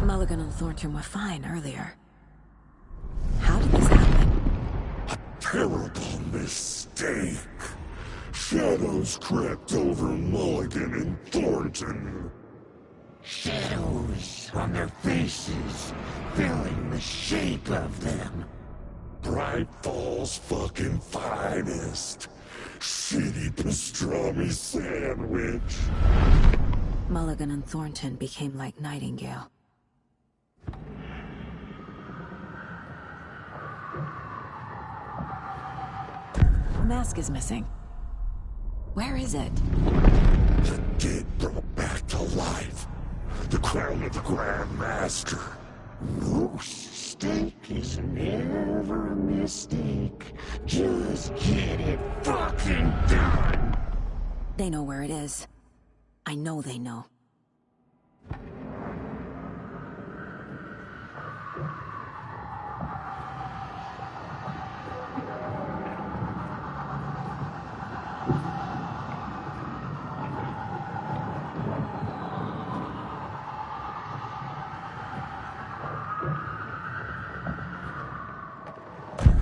Mulligan and Thornton were fine earlier. How did this happen? A terrible mistake. Shadows crept over Mulligan and Thornton. Shadows on their faces, filling the shape of them. Bright Falls fucking finest. Shitty pastrami sandwich. Mulligan and Thornton became like Nightingale. The mask is missing. Where is it? The dead brought back to life. The crown of the Grand Master. Moose steak is never a mistake. Just get it fucking done. They know where it is. I know they know.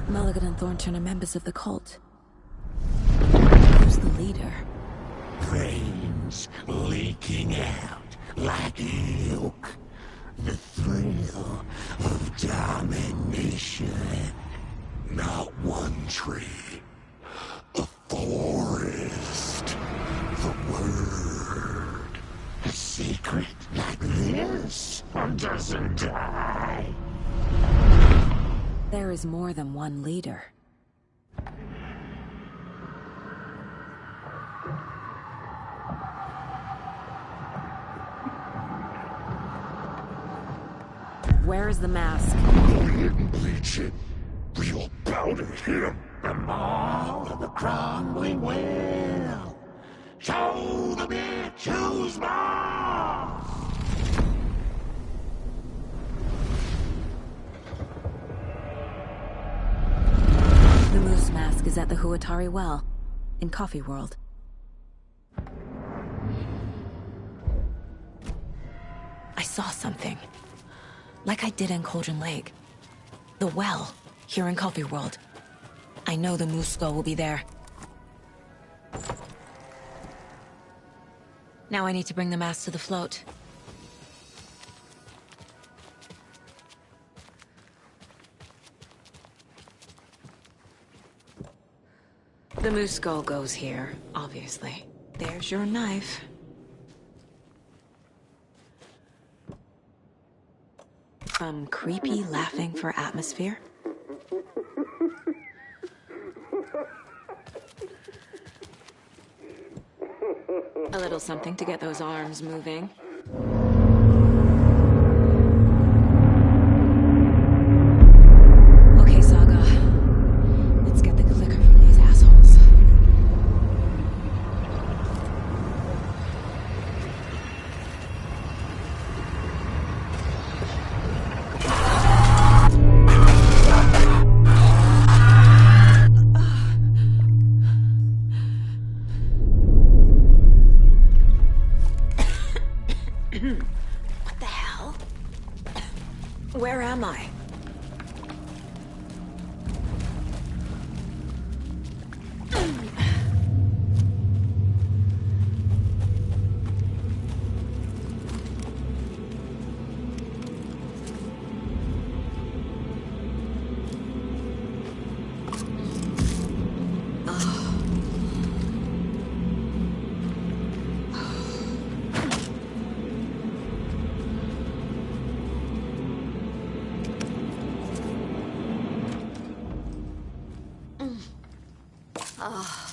Mulligan and Thornton are members of the cult. Who's the leader? Brains leaking out like milk. The thrill of domination. Not one tree. A forest. The word. A secret like this doesn't die. There is more than one leader. Where is the mask? Go ahead and bleach it. Real powder him. The mall of the crumbling well. Show the bitch who's boss. The moose mask is at the Huatari Well, in Coffee World. I saw something. Like I did in Cauldron Lake. The well, here in Coffee World. I know the moose skull will be there. Now I need to bring the mask to the float. The moose skull goes here, obviously. There's your knife. Some creepy laughing for atmosphere. A little something to get those arms moving. Okay, Saga. Let's get the clicker from these assholes. What the hell? Where am I? Oh.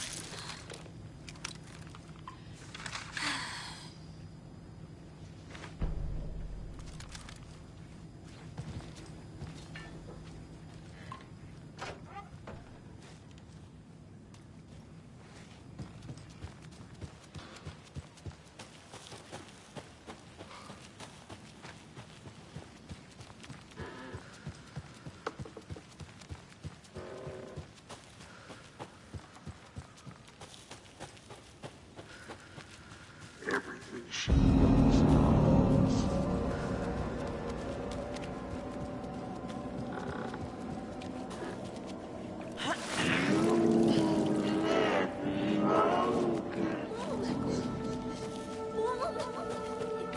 Everything she knows.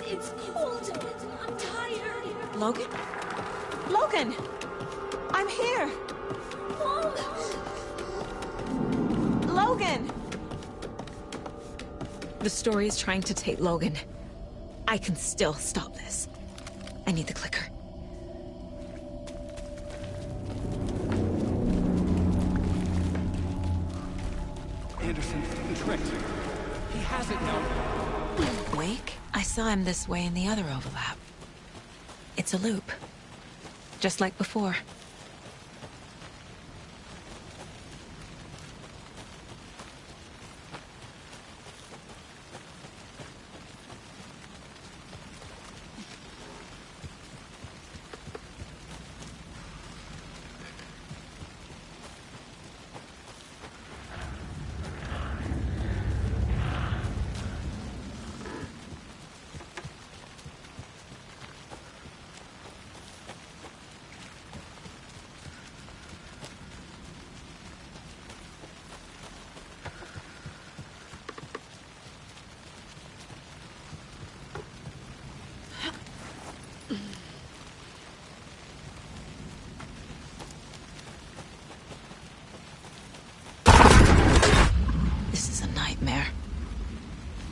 It's cold. I'm tired. Logan? Logan! I'm here! Mom! Logan! The story is trying to take Logan. I can still stop this. I need the clicker. Anderson, the trick. He has it now. Wake? I saw him this way in the other overlap. It's a loop. Just like before.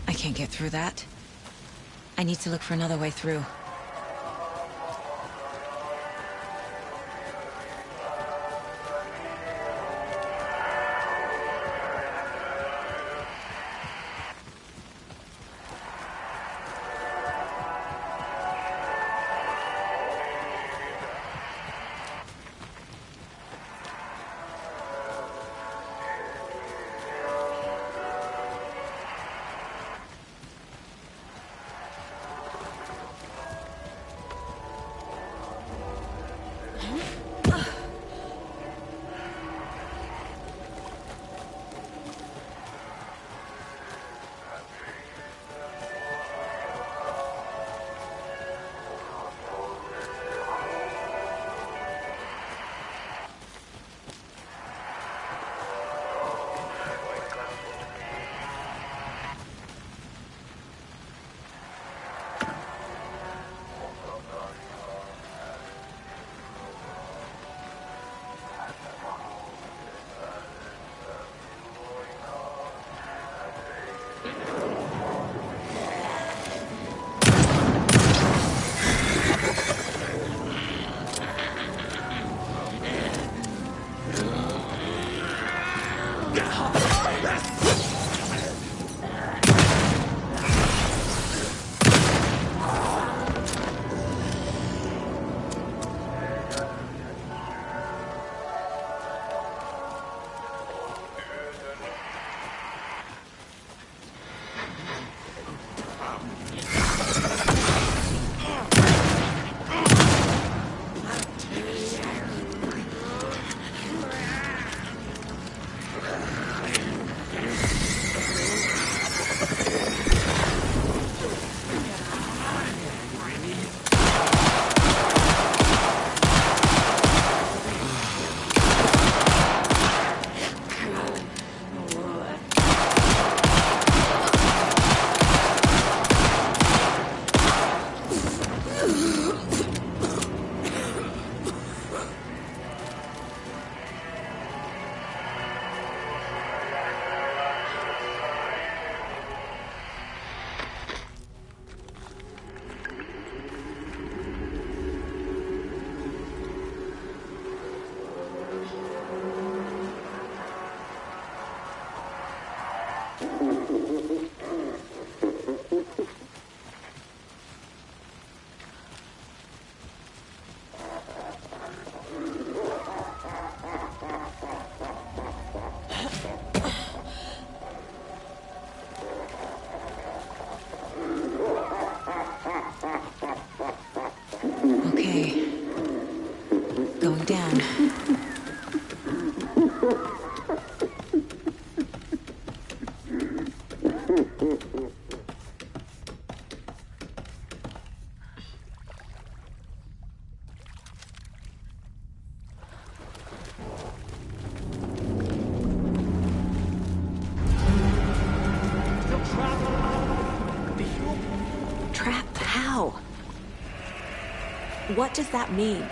I can't get through that. I need to look for another way through. slowing down. Trapped? How? What does that mean?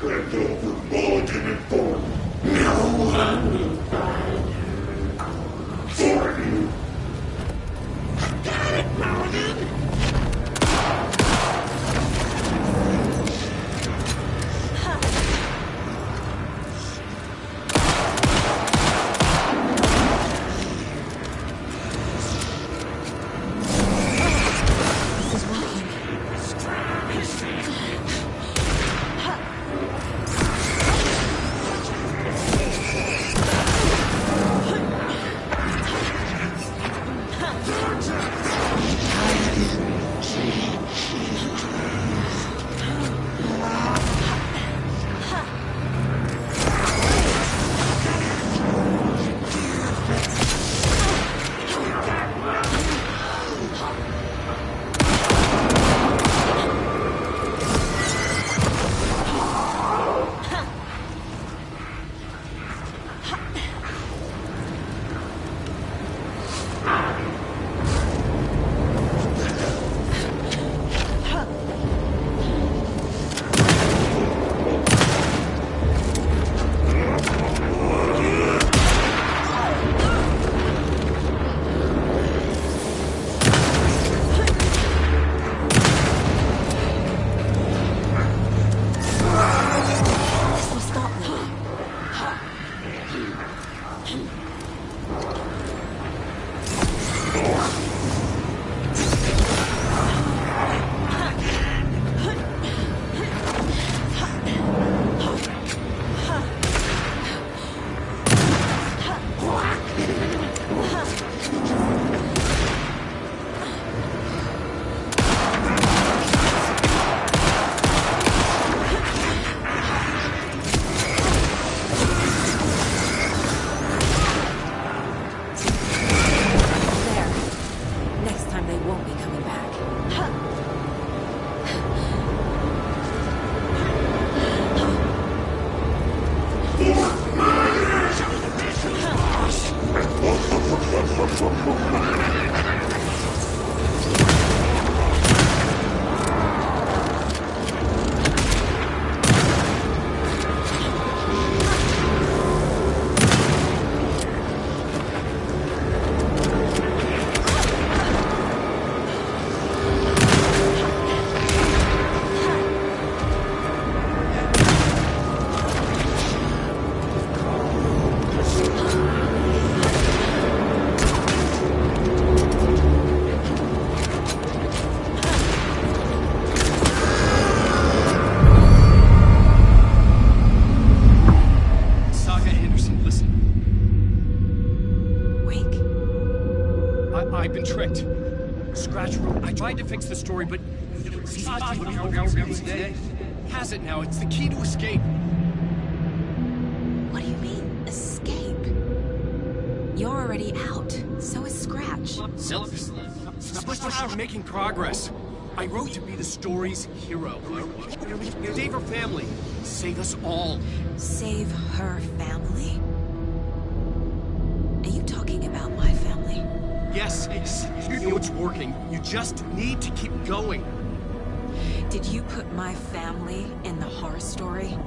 Crept over Mulligan and Thornton. No one will find her. Thornton! I got it, Mulligan! scratch room. I tried to fix the story, but... has it now. It's the key to escape. What do you mean, escape? You're already out. So is Scratch. I'm making progress. I wrote to be the story's hero. Save her family. Save us all. Save her family? Are you talking about my family? Yes, you know it's working. You just need to keep going. Did you put my family in the horror story?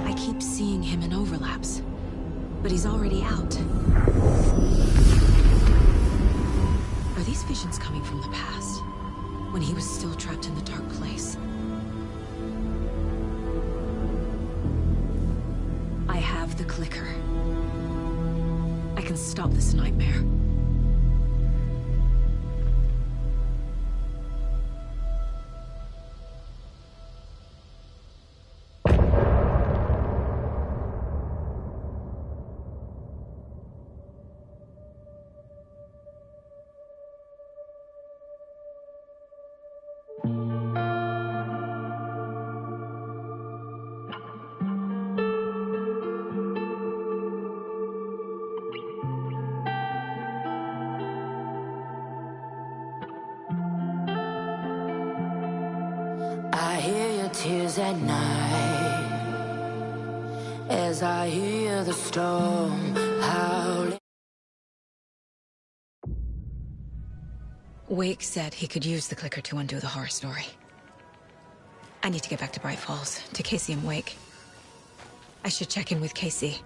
I keep seeing him in overlaps, but he's already out. Are these visions coming from the past, when he was still trapped in the dark place? I have the clicker. I can stop this nightmare. I hear your tears at night as I hear the storm howling. Wake said he could use the clicker to undo the horror story. I need to get back to Bright Falls, to Casey and Wake. I should check in with Casey.